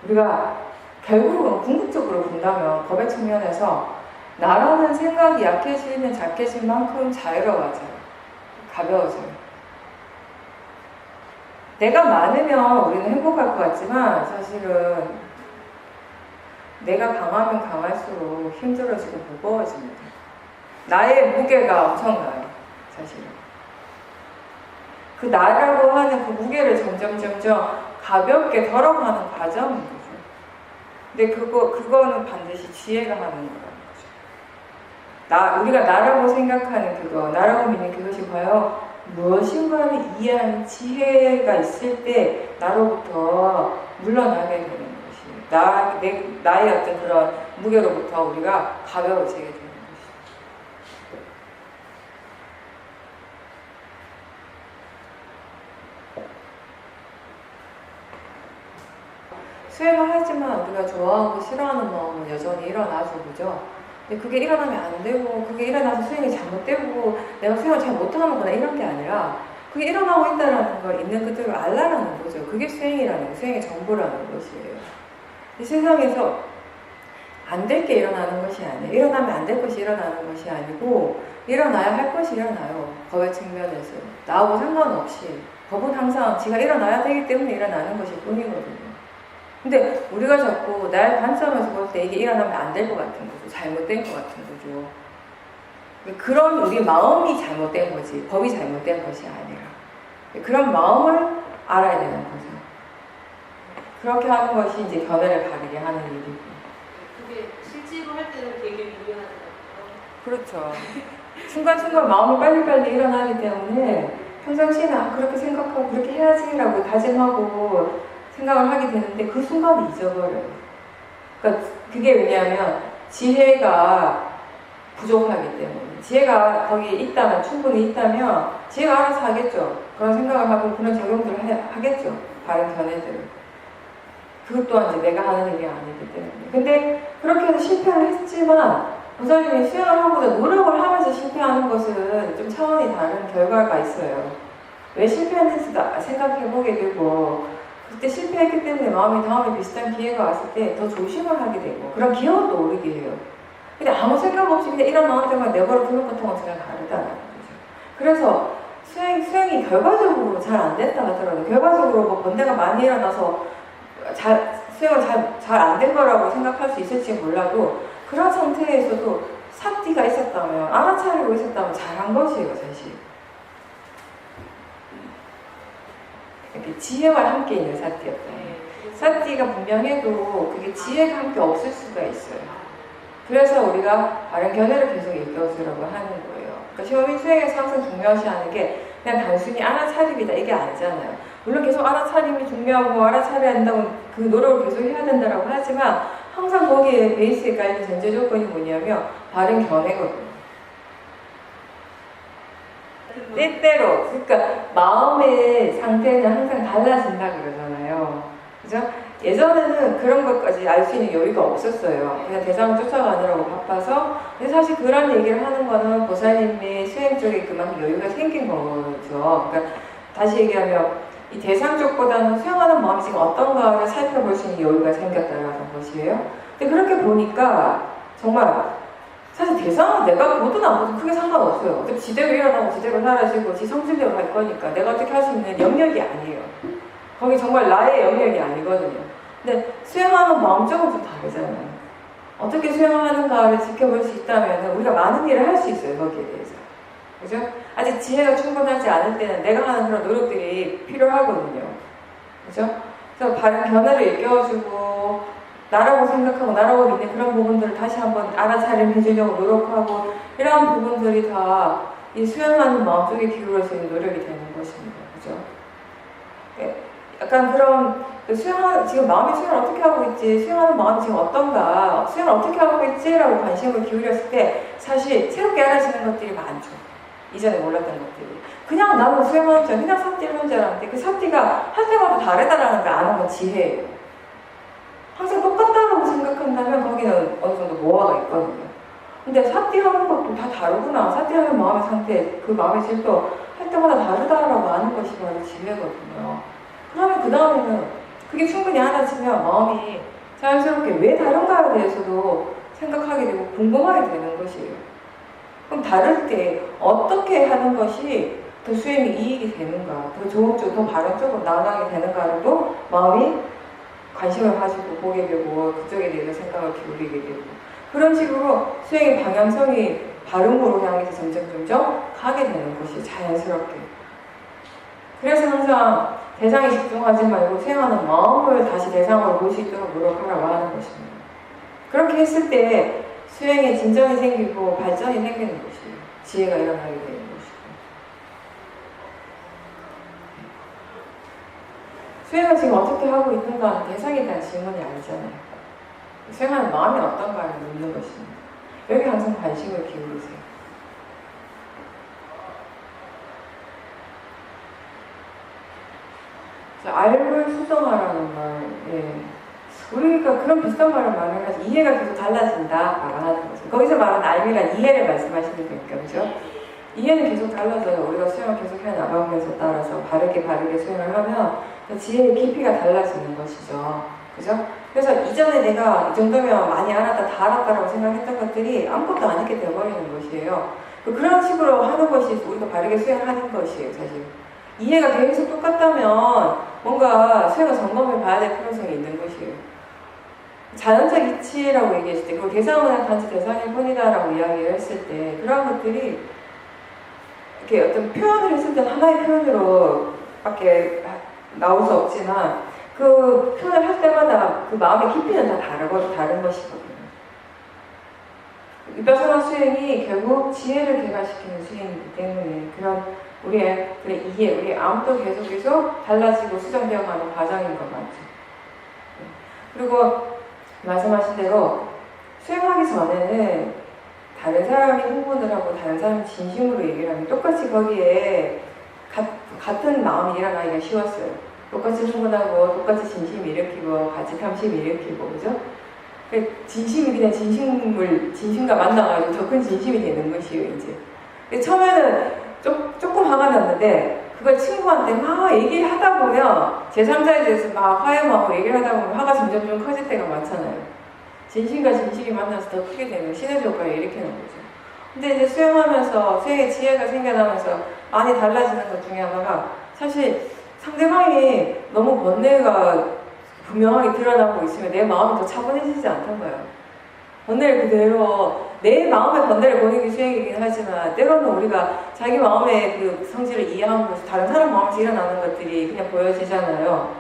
Speaker 1: 우리가 결국은 궁극적으로 본다면 법의 측면에서 나라는 생각이 작해질 만큼 자유로워져요. 가벼워져요. 내가 많으면 우리는 행복할 것 같지만 사실은 내가 강하면 강할수록 힘들어지고 무거워집니다. 나의 무게가 엄청나요. 사실은. 그 나라고 하는 그 무게를 점점 가볍게 덜어가는 과정인 거죠. 근데 그거는 반드시 지혜가 하는 거라는 거죠. 우리가 나라고 생각하는 그거, 나라고 믿는 그것이 과연 무엇인가를 이해하는 지혜가 있을 때 나로부터 물러나게 되는 것이에요. 나의 어떤 그런 무게로부터 우리가 가벼워지게 되는 것이죠. 수행을 하지만 우리가 좋아하고 싫어하는 마음은 여전히 일어나죠, 그죠? 근데 그게 일어나면 안 되고, 그게 일어나서 수행이 잘못되고, 내가 수행을 잘 못하는구나, 이런 게 아니라, 그게 일어나고 있다는 걸 있는 그대로 알라는 거죠. 그게 수행이라는 거, 수행의 전부라는 것이에요. 이 세상에서 안 될 게 일어나는 것이 아니에요. 일어나면 안 될 것이 일어나는 것이 아니고, 일어나야 할 것이 일어나요. 법의 측면에서. 나하고 상관없이. 법은 항상 지가 일어나야 되기 때문에 일어나는 것일 뿐이거든요. 근데 우리가 자꾸 나의 관점에서 볼 때 이게 일어나면 안 될 것 같은 거죠. 잘못된 것 같은 거죠. 그런 우리 마음이 잘못된 거지 법이 잘못된 것이 아니라 그런 마음을 알아야 되는 거죠. 그렇게 하는 것이 이제 견해를 가리게 하는 일이고.
Speaker 2: 그게 실제로 할 때는 되게 미묘하더라고요.
Speaker 1: 그렇죠. 순간순간 마음이 빨리빨리 일어나기 때문에 평상시에는 그렇게 생각하고 그렇게 해야지라고 다짐하고 생각을 하게 되는데 그 순간에 잊어버려요. 그러니까 그게 왜냐하면 지혜가 부족하기 때문에. 지혜가 거기 있다면, 충분히 있다면 지혜가 알아서 하겠죠. 그런 생각을 하고 그런 적용들을 하겠죠. 바른 견해들을. 그것 또한 이제 내가 하는 일이 아니기 때문에. 근데 그렇게 해서 실패를 했지만 보살님이 수행을 하고자 노력을 하면서 실패하는 것은 좀 차원이 다른 결과가 있어요. 왜 실패했는지 생각해보게 되고 그때 실패했기 때문에 마음이 다음에 비슷한 기회가 왔을 때 더 조심을 하게 되고 그런 기억도 오르게 해요. 근데 아무 생각 없이 그냥 일어나는 데만 내버려 두는 것과는 전혀 다르다는 거죠. 그래서 수행이 결과적으로 잘 안 됐다 하더라도 결과적으로 뭐 번뇌가 많이 일어나서 수행을 잘 안 된 거라고 생각할 수 있을지 몰라도 그런 상태에서도 사띠가 있었다면 알아차리고 있었다면 잘한 것이에요. 사실 이렇게 지혜와 함께 있는 사띠였다. 사띠가 분명해도 그게 지혜가 함께 없을 수가 있어요. 그래서 우리가 바른 견해를 계속 읽어주라고 하는 거예요. 그러니까 시험인 수행에서 항상 중요시하는 게 그냥 단순히 알아차림이다 이게 아니잖아요. 물론 계속 알아차림이 중요하고 알아차려야 한다고 그 노력을 계속 해야 된다고 하지만 항상 거기에 베이스에 깔린 전제 조건이 뭐냐면 바른 견해거든요. 때때로 그러니까 마음의 상태는 항상 달라진다 그러잖아요. 그죠? 예전에는 그런 것까지 알 수 있는 여유가 없었어요. 그냥 대상을 쫓아가느라고 바빠서. 근데 사실 그런 얘기를 하는 거는 보살님의 수행 쪽에 그만큼 여유가 생긴 거죠. 그러니까 다시 얘기하면 이 대상 쪽보다는 수행하는 마음이 지금 어떤가를 살펴볼 수 있는 여유가 생겼다는 것이에요. 근데 그렇게 보니까 정말 사실 대상은 내가 보든 안 보든 크게 상관없어요. 어차피 지대로 일어나고 지대로 사라지고 지 성질대로 갈 거니까 내가 어떻게 할 수 있는 영역이 아니에요. 거기 정말 나의 영역이 아니거든요. 근데 수행하는 마음쪽은 좀 다르잖아요. 어떻게 수행하는가를 지켜볼 수 있다면 우리가 많은 일을 할 수 있어요. 거기에 대해서. 그죠? 아직 지혜가 충분하지 않을 때는 내가 하는 그런 노력들이 필요하거든요. 그죠? 그래서 바른 견해를 일깨워주고 나라고 생각하고 나라고 믿는 그런 부분들을 다시 한번 알아차림 해주려고 노력하고 이러한 부분들이 다 이 수행하는 마음속에 기울일 수 있는 노력이 되는 것입니다. 그죠? 약간 그런 지금 마음이 수행을 어떻게 하고 있지? 수행하는 마음이 지금 어떤가? 수행을 어떻게 하고 있지? 라고 관심을 기울였을 때 사실 새롭게 알아지는 것들이 많죠. 이전에 몰랐던 것들이. 그냥 나는 수행하는 줄 그냥 삽띠를 하는 줄 알았는데 그 삽띠가 할 때마다 다르다라는 걸 아는 건 지혜예요. 항상 똑같다고 생각한다면 거기는 어느 정도 모아가 있거든요. 근데 삽띠 하는 것도 다 다르구나. 삽띠 하는 마음의 상태, 그 마음의 질도 할 때마다 다르다라고 아는 것이 바로 지혜거든요. 그러면 그 다음에는 그게 충분히 알아지면 마음이 자연스럽게 왜 다른가에 대해서도 생각하게 되고 궁금하게 되는 것이에요. 그럼 다를 때 어떻게 하는 것이 더 수행이 이익이 되는가, 더 좋은 쪽, 더 바른 쪽으로 나아가게 되는가로도 마음이 관심을 가지고 보게 되고 그쪽에 대해서 생각을 기울이게 되고 그런 식으로 수행의 방향성이 바른 곳으로 향해서 점점 가게 되는 것이 자연스럽게. 그래서 항상 대상에 집중하지 말고 수행하는 마음을 다시 대상으로 볼 수 있도록 노력하라고 하는 것입니다. 그렇게 했을 때 수행에 진전이 생기고 발전이 생기는 것이에요. 지혜가 일어나게 되는 것이고. 수행을 지금 어떻게 하고 있는가는 대상에 대한 질문이 아니잖아요. 수행하는 마음이 어떤가를 묻는 것입니다. 여기 항상 관심을 기울이세요. 알을 수정하라는 말, 예. 우리가 그런 비슷한 말을 말하면서 이해가 계속 달라진다라고 하는 거죠. 거기서 말하는 알미란 이해를 말씀하시는 거니까, 그죠? 이해는 계속 달라져요. 우리가 수행을 계속 해 나가면서 따라서 바르게 수행을 하면 지혜의 깊이가 달라지는 것이죠. 그죠? 그래서 이전에 내가 이 정도면 많이 알았다, 다 알았다라고 생각했던 것들이 아무것도 아니게 되어버리는 것이에요. 그런 식으로 하는 것이 우리가 바르게 수행하는 것이에요, 사실. 이해가 계속 똑같다면 뭔가 수행을 점검해 봐야 될 필요성이 있는 것이에요. 자연적 이치라고 얘기했을 때, 그리고 대상은 단지 대상일 뿐이다라고 이야기를 했을 때, 그런 것들이 이렇게 어떤 표현을 했을 때 하나의 표현으로 밖에 나올 수 없지만, 그 표현을 할 때마다 그 마음의 깊이는 다 다른 것이거든요. 위파사나 수행이 결국 지혜를 개발시키는 수행이기 때문에 그런 우리의 이해, 우리의 마음도 계속 달라지고 수정되어가는 과정인 것 같죠. 그리고 말씀하신 대로 수행하기 전에는 다른 사람이 흥분을 하고 다른 사람이 진심으로 얘기를 하면 똑같이 거기에 같은 마음이 일어나기가 쉬웠어요. 똑같이 흥분하고 똑같이 진심 일으키고 같이 탐심 일으키고 그죠? 진심이 그냥 진심과 만나가지고 더 큰 진심이 되는 것이에요 이제. 처음에는 조금 화가 났는데 그걸 친구한테 막 얘기를 하다 보면 제3자에 대해서 막 화해 마음으로 얘기를 하다 보면 화가 점점 커질 때가 많잖아요. 진심과 진심이 만나서 더 크게 되는 신의 효과를 일으키는 거죠. 근데 이제 수행하면서 수행의 지혜가 생겨나면서 많이 달라지는 것 중에 하나가 사실 상대방이 너무 번뇌가 분명하게 드러나고 있으면 내 마음이 더 차분해지지 않던 거예요. 번뇌를 그대로 내 마음의 번뇌를 보는 게 수행이긴 하지만 때로는 우리가 자기 마음의 그 성질을 이해하면서 다른 사람 마음에서 일어나는 것들이 그냥 보여지잖아요.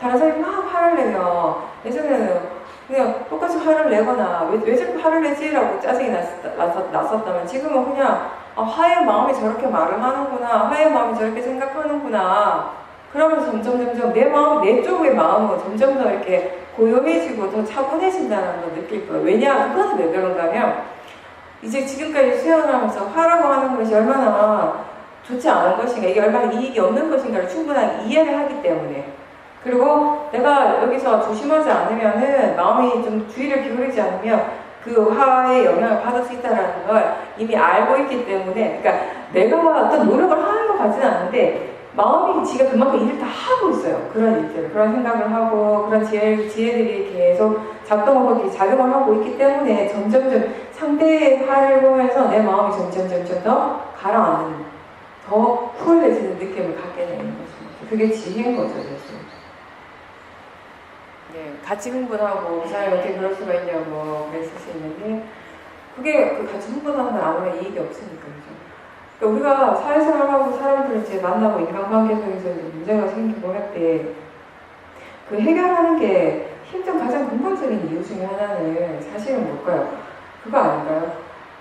Speaker 1: 다른 사람이 막 화를 내면 예전에는 그냥 똑같이 화를 내거나 왜 자꾸 화를 내지라고 짜증이 났었다면 지금은 그냥 화의 마음이 저렇게 말을 하는구나, 화의 마음이 저렇게 생각하는구나. 그러면서 점점 내 쪽의 마음은 점점 더 이렇게 고요해지고 더 차분해진다는 걸 느낄 거예요. 왜냐? 그것은 왜 그런가 하면 이제 지금까지 수행하면서 화라고 하는 것이 얼마나 좋지 않은 것인가, 이게 얼마나 이익이 없는 것인가를 충분하게 이해를 하기 때문에. 그리고 내가 여기서 조심하지 않으면은 마음이 좀 주의를 기울이지 않으면 그 화의 영향을 받을 수 있다는 걸 이미 알고 있기 때문에, 그러니까 내가 어떤 노력을 하는 것 같지는 않은데 마음이 지가 그만큼 일을 다 하고 있어요. 그런 일들, 그런 생각을 하고 그런 지혜들이 계속 작동하고 작용을 하고 있기 때문에 점점 상대의 화를 보면서 내 마음이 점점 더 가라앉는, 더 쿨해지는 느낌을 갖게 되는 것입니다. 그게 지혜인 거죠, 사실. 네, 같이 흥분하고 그 사람이 어떻게 그럴 수가 있냐고 그랬을 수 있는데 그게 같이 흥분하는 건 아무런 이익이 없으니까. 그러니까 우리가 사회생활하고 사람들을 이제 만나고 인간관계 속에서 이제 문제가 생기고 할 때 그 해결하는 게 힘든 가장 근본적인 이유 중에 하나는 사실은 뭘까요? 그거 아닌가요?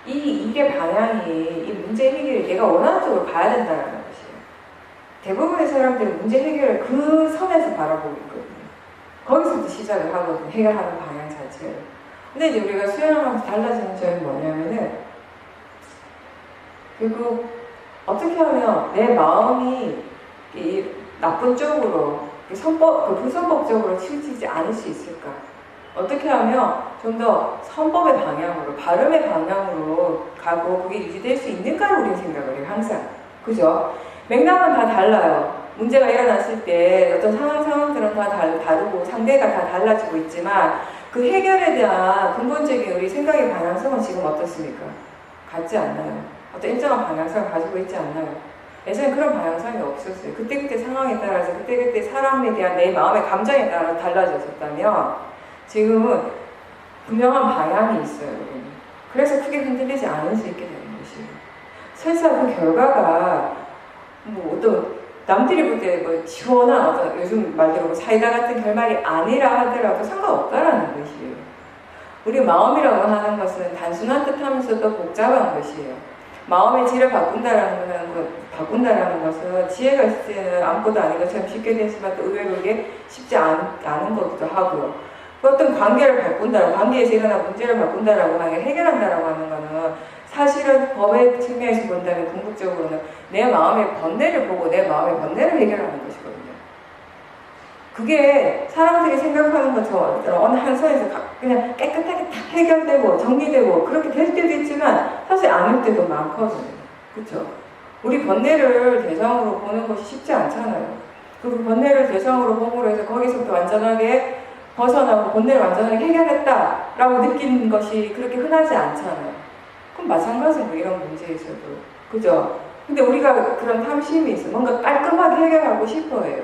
Speaker 1: 이 일의 방향이, 이 문제 해결을 내가 원하는 쪽으로 가야 된다는 것이에요. 대부분의 사람들은 문제 해결을 그 선에서 바라보고 있거든요. 거기서부터 시작을 하거든요. 해결하는 방향 자체를. 근데 이제 우리가 수행하면서 달라지는 점이 뭐냐면은 결국 어떻게 하면 내 마음이 이 나쁜 쪽으로 불선법적으로 치우치지 않을 수 있을까? 어떻게 하면 좀 더 선법의 방향으로, 발음의 방향으로 가고 그게 유지될 수 있는가를 우리는 생각을 해요. 항상. 그죠? 맥락은 다 달라요. 문제가 일어났을 때 어떤 상황들은 다 다르고 상대가 다 달라지고 있지만 그 해결에 대한 근본적인 우리 생각의 방향성은 지금 어떻습니까? 같지 않나요? 어떤 일정한 방향성을 가지고 있지 않나요? 예전에 그런 방향성이 없었어요. 그때그때 상황에 따라서 그때그때 사람에 대한 내 마음의 감정에 따라 달라졌었다면 지금은 분명한 방향이 있어요. 여러분. 그래서 크게 흔들리지 않을 수 있게 되는 것이에요. 설사 그 결과가 뭐 어떤 남들이 볼 때 뭐 시원한 어떤 요즘 말대로 뭐 사이다 같은 결말이 아니라 하더라도 상관없다라는 것이에요. 우리 마음이라고 하는 것은 단순한 듯하면서도 복잡한 것이에요. 마음의 질을 바꾼다라는 것은 지혜가 있을 때는 아무것도 아닌 것처럼 쉽게 되지만 또 의외로 이게 쉽지 않은 것도 하고요. 어떤 관계에서 일어난 문제를 바꾼다라고 하는 게 해결한다라고 하는 거는 사실은 법의 측면에서 본다면 궁극적으로는 내 마음의 번뇌를 보고 내 마음의 번뇌를 해결하는 것이거든요. 그게 사람들이 생각하는 것처럼 어느 한 선에서 그냥 깨끗하게 딱 해결되고 정리되고 그렇게 될 때도 있지만 사실 아닐 때도 많거든요. 그렇죠? 우리 번뇌를 대상으로 보는 것이 쉽지 않잖아요. 그 번뇌를 대상으로 봄으로 해서 거기서부터 완전하게 벗어나고 번뇌를 완전하게 해결했다라고 느끼는 것이 그렇게 흔하지 않잖아요. 그럼 마찬가지로 이런 문제에 있어도. 그죠? 근데 우리가 그런 탐심이 있어. 뭔가 깔끔하게 해결하고 싶어 해요.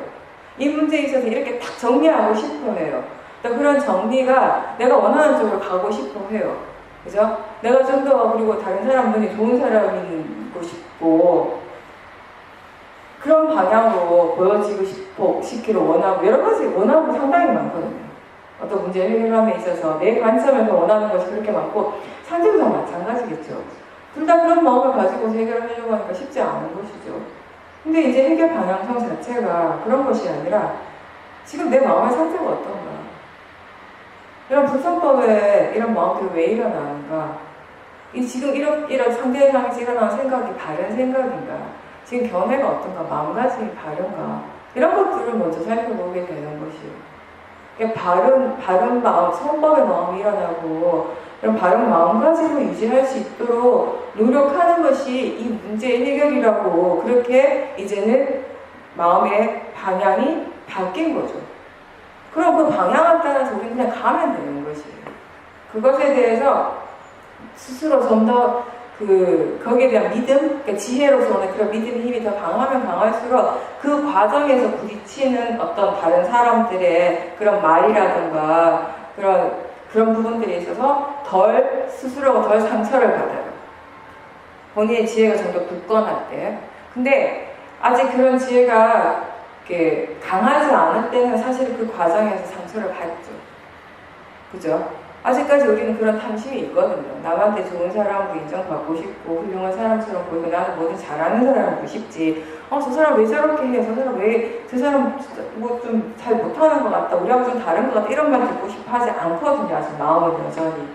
Speaker 1: 이 문제에 있어서 이렇게 딱 정리하고 싶어 해요. 그런 정리가 내가 원하는 쪽으로 가고 싶어 해요. 그죠? 내가 좀 더, 그리고 다른 사람 눈이 좋은 사람이고 싶고, 그런 방향으로 보여지고 싶기를 원하고 여러 가지 원하는 게 상당히 많거든요. 어떤 문제 해결함에 있어서 내 관점에서 원하는 것이 그렇게 많고 상대도 마찬가지겠죠. 둘 다 그런 마음을 가지고 해결하려고 하니까 쉽지 않은 것이죠. 근데 이제 해결 방향성 자체가 그런 것이 아니라 지금 내 마음의 상태가 어떤가? 이런 불성법에 이런 마음들이 왜 일어나는가? 지금 이런 상대를 향해서 일어나는 생각이 바른 생각인가? 지금 견해가 어떤가? 마음가짐이 바른가? 이런 것들을 먼저 살펴보게 되는 것이에요. 바른 마음, 성법의 마음이 일어나고 이런 바른 마음가짐을 유지할 수 있도록 노력하는 것이 이 문제의 해결이라고 그렇게 이제는 마음의 방향이 바뀐 거죠. 그럼 그 방향에 따라서 우리는 그냥 가면 되는 것이에요. 그것에 대해서 스스로 좀 더 거기에 대한 믿음, 그러니까 지혜로서는 그런 믿음의 힘이 더 강하면 강할수록 그 과정에서 부딪히는 어떤 다른 사람들의 그런 말이라든가 그런 부분들에 있어서 스스로가 덜 상처를 받아요. 본인의 지혜가 좀 더 굳건할 때. 근데 아직 그런 지혜가 강하지 않을 때는 사실 그 과정에서 상처를 받죠. 그죠? 아직까지 우리는 그런 탐심이 있거든요. 남한테 좋은 사람으로 인정받고 싶고 훌륭한 사람처럼 보이고 나는 뭐든 잘하는 사람을 보고 싶지. 저 사람 왜 저렇게 해? 저 사람 뭐 좀 잘 못하는 것 같다. 우리하고 좀 다른 것 같다. 이런 말 듣고 싶어 하지 않거든요. 아직 마음은 여전히.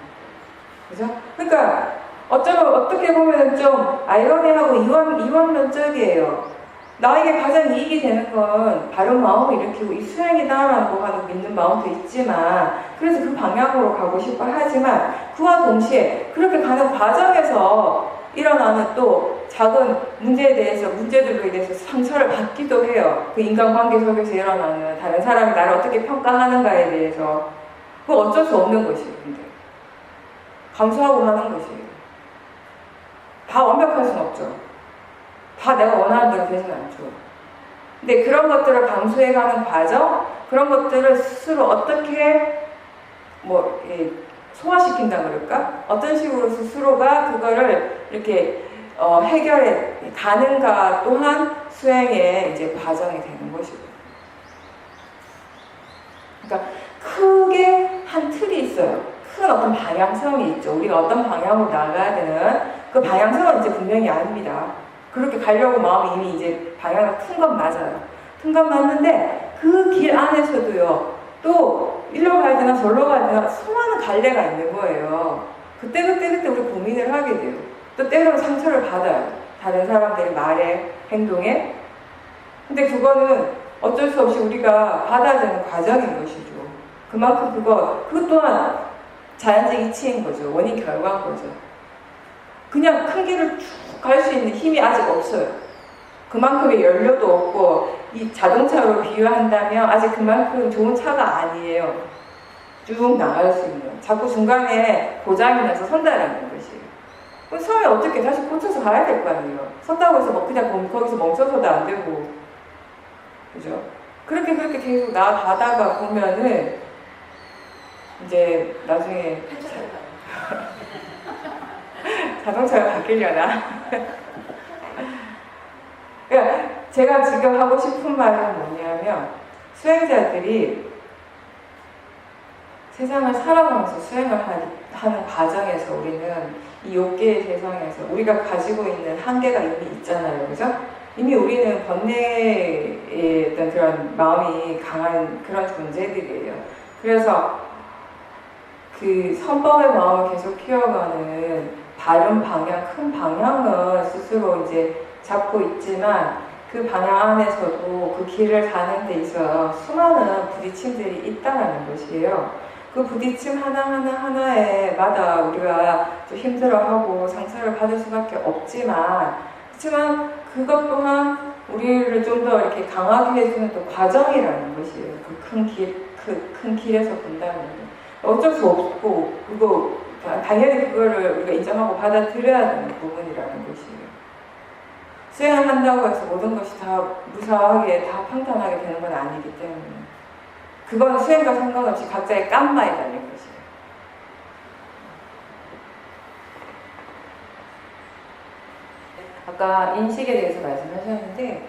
Speaker 1: 그죠? 그러니까 어떻게 보면 좀 아이러니하고 이원론적이에요. 나에게 가장 이익이 되는 건 바른 마음을 일으키고 이 수행이다라고 하는 믿는 마음도 있지만 그래서 그 방향으로 가고 싶어 하지만 그와 동시에 그렇게 가는 과정에서 일어나는 또 작은 문제들로 인해서 상처를 받기도 해요. 그 인간관계 속에서 일어나는 다른 사람이 나를 어떻게 평가하는가에 대해서 그건 어쩔 수 없는 것이에요. 근데 감수하고 하는 것이에요. 다 완벽할 수는 없죠. 다 내가 원하는 대로 되지는 않죠. 근데 그런 것들을 감수해가는 과정, 그런 것들을 스스로 어떻게 소화시킨다 그럴까? 어떤 식으로 스스로가 그거를 이렇게 해결해 가는가 또한 수행의 이제 과정이 되는 것이고. 그러니까 크게 한 틀이 있어요. 큰 어떤 방향성이 있죠. 우리가 어떤 방향으로 나가야 되는 그 방향성은 이제 분명히 아닙니다. 그렇게 가려고 마음이 이미 이제 방향이 큰 건 맞아요. 큰 건 맞는데 그 길 안에서도요. 또 일로 가야 되나 저로 가야 되나 수많은 갈래가 있는 거예요. 그때 우리 고민을 하게 돼요. 또 때로는 상처를 받아요. 다른 사람들의 말에, 행동에. 근데 그거는 어쩔 수 없이 우리가 받아야 되는 과정인 것이죠. 그만큼 그것 또한 자연적 이치인 거죠. 원인 결과인 거죠. 그냥 큰 길을 쭉 갈 수 있는 힘이 아직 없어요. 그만큼의 연료도 없고 이 자동차로 비유한다면 아직 그만큼 좋은 차가 아니에요. 쭉 나갈 수 있는. 자꾸 중간에 고장이 나서 선다라는 것이에요. 그럼 처음에 어떻게 다시 고쳐서 가야 될 거 아니에요. 섰다고 해서 그냥 거기서 멈춰서도 안 되고. 그죠? 그렇게 계속 나가다가 보면은 이제 나중에 자동차가 바뀌려나? 그러니까 제가 지금 하고 싶은 말은 뭐냐면 수행자들이 세상을 살아가면서 수행을 하는 과정에서 우리는 이 욕계의 세상에서 우리가 가지고 있는 한계가 이미 있잖아요. 그죠? 이미 우리는 번뇌의 어떤 그런 마음이 강한 그런 존재들이에요. 그래서 그 선법의 마음을 계속 키워가는 바른 방향, 큰 방향을 스스로 이제 잡고 있지만 그 방향 안에서도 그 길을 가는 데 있어 수많은 부딪힘들이 있다는 것이에요. 그 부딪힘 하나하나에 우리가 좀 힘들어하고 상처를 받을 수밖에 없지만 그렇지만 그것 또한 우리를 좀 더 이렇게 강하게 해주는 또 과정이라는 것이에요. 그 큰 길에서 본다는 거. 어쩔 수 없고 당연히 그거를 우리가 인정하고 받아들여야 되는 부분이라는 것이에요. 수행을 한다고 해서 모든 것이 다 무사하게 다 평탄하게 되는 건 아니기 때문에 그건 수행과 상관없이 각자의 깜마이라는 것이에요. 아까 인식에 대해서 말씀하셨는데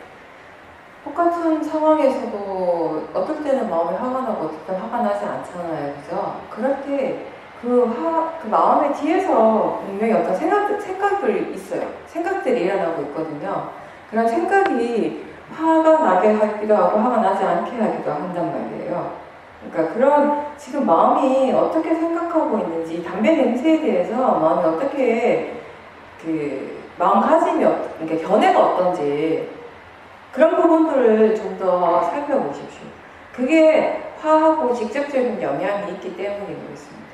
Speaker 1: 똑같은 상황에서도 어떨 때는 마음이 화가 나고 어떨 때는 화가 나지 않잖아요. 그죠? 그럴 때 그 마음의 뒤에서 분명히 어떤 생각들이 있어요. 생각들이 일어나고 있거든요. 그런 생각이 화가 나게 하기도 하고 화가 나지 않게 하기도 한단 말이에요. 그러니까 그런 지금 마음이 어떻게 생각하고 있는지, 담배 냄새에 대해서 마음이 어떻게 마음가짐이 그러니까 견해가 어떤지 그런 부분들을 좀 더 살펴보십시오. 그게 화하고 직접적인 영향이 있기 때문인 거겠습니다.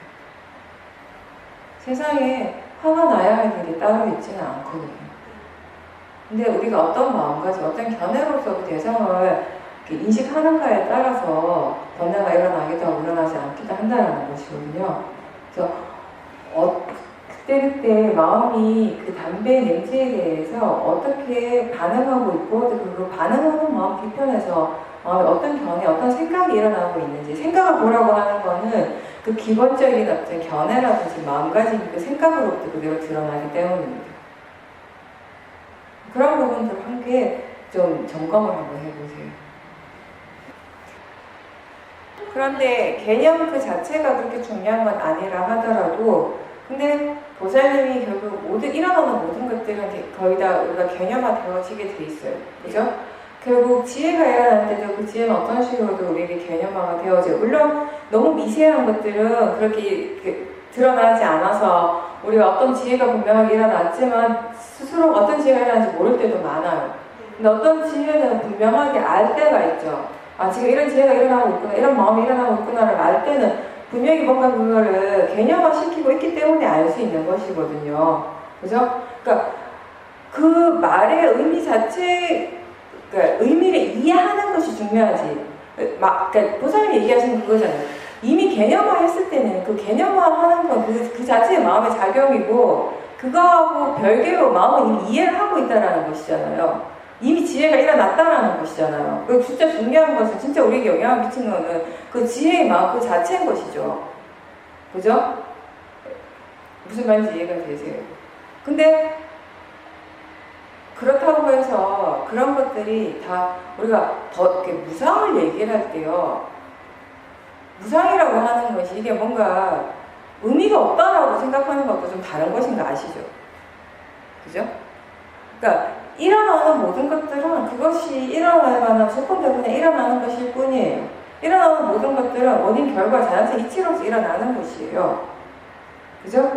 Speaker 1: 세상에 화가 나야 할 일이 따로 있지는 않거든요. 근데 우리가 어떤 마음가짐, 어떤 견해로서 그 대상을 인식하는가에 따라서 변화가 일어나기도 하고 일어나지 않기도 한다는 것이거든요. 그래서 그때 마음이 그 담배 냄새에 대해서 어떻게 반응하고 있고 그리고 반응하는 마음 뒤편에서 마음에 어떤 견해, 어떤 생각이 일어나고 있는지 생각을 보라고 하는 거는 그 기본적인 어떤 견해라든지 마음가짐, 그 생각으로부터 그대로 드러나기 때문입니다. 그런 부분들을 함께 좀 점검을 한번 해보세요. 그런데 개념 그 자체가 그렇게 중요한 건 아니라 하더라도 근데 보살님이 결국 일어나는 모든 것들은 거의 다 우리가 개념화 되어지게 돼 있어요. 그죠? 결국 지혜가 일어날 때도 그 지혜는 어떤 식으로도 우리에게 개념화가 되어져요. 물론 너무 미세한 것들은 그렇게 드러나지 않아서 우리가 어떤 지혜가 분명하게 일어났지만 스스로 어떤 지혜가 일어나는지 모를 때도 많아요. 근데 어떤 지혜는 분명하게 알 때가 있죠. 아, 지금 이런 지혜가 일어나고 있구나, 이런 마음이 일어나고 있구나를 알 때는 분명히 뭔가 그거를 개념화시키고 있기 때문에 알 수 있는 것이거든요. 그죠? 그러니까 그 말의 의미 자체, 그러니까 의미를 이해하는 것이 중요하지. 그러니까 보살님이 얘기하시는 그거잖아요. 이미 개념화했을 때는 그 개념화하는 건 그 자체의 마음의 작용이고 그거하고 별개로 마음은 이미 이해를 하고 있다는 것이잖아요. 이미 지혜가 일어났다라는 것이잖아요. 그 진짜 중요한 것은 진짜 우리에게 영향을 미치는 것은 그 지혜의 마음 그 자체인 것이죠. 그죠? 무슨 말인지 이해가 되세요? 근데 그렇다고 해서 그런 것들이 다 우리가 더 이렇게 무상을 얘기를 할 때요. 무상이라고 하는 것이 이게 뭔가 의미가 없다라고 생각하는 것도 좀 다른 것인 거 아시죠? 그죠? 그러니까 일어나는 모든 것들은 그것이 일어날 만한 조건 때문에 일어나는 것일 뿐이에요. 일어나는 모든 것들은 원인, 결과, 자연적 이치로서 일어나는 것이에요. 그죠?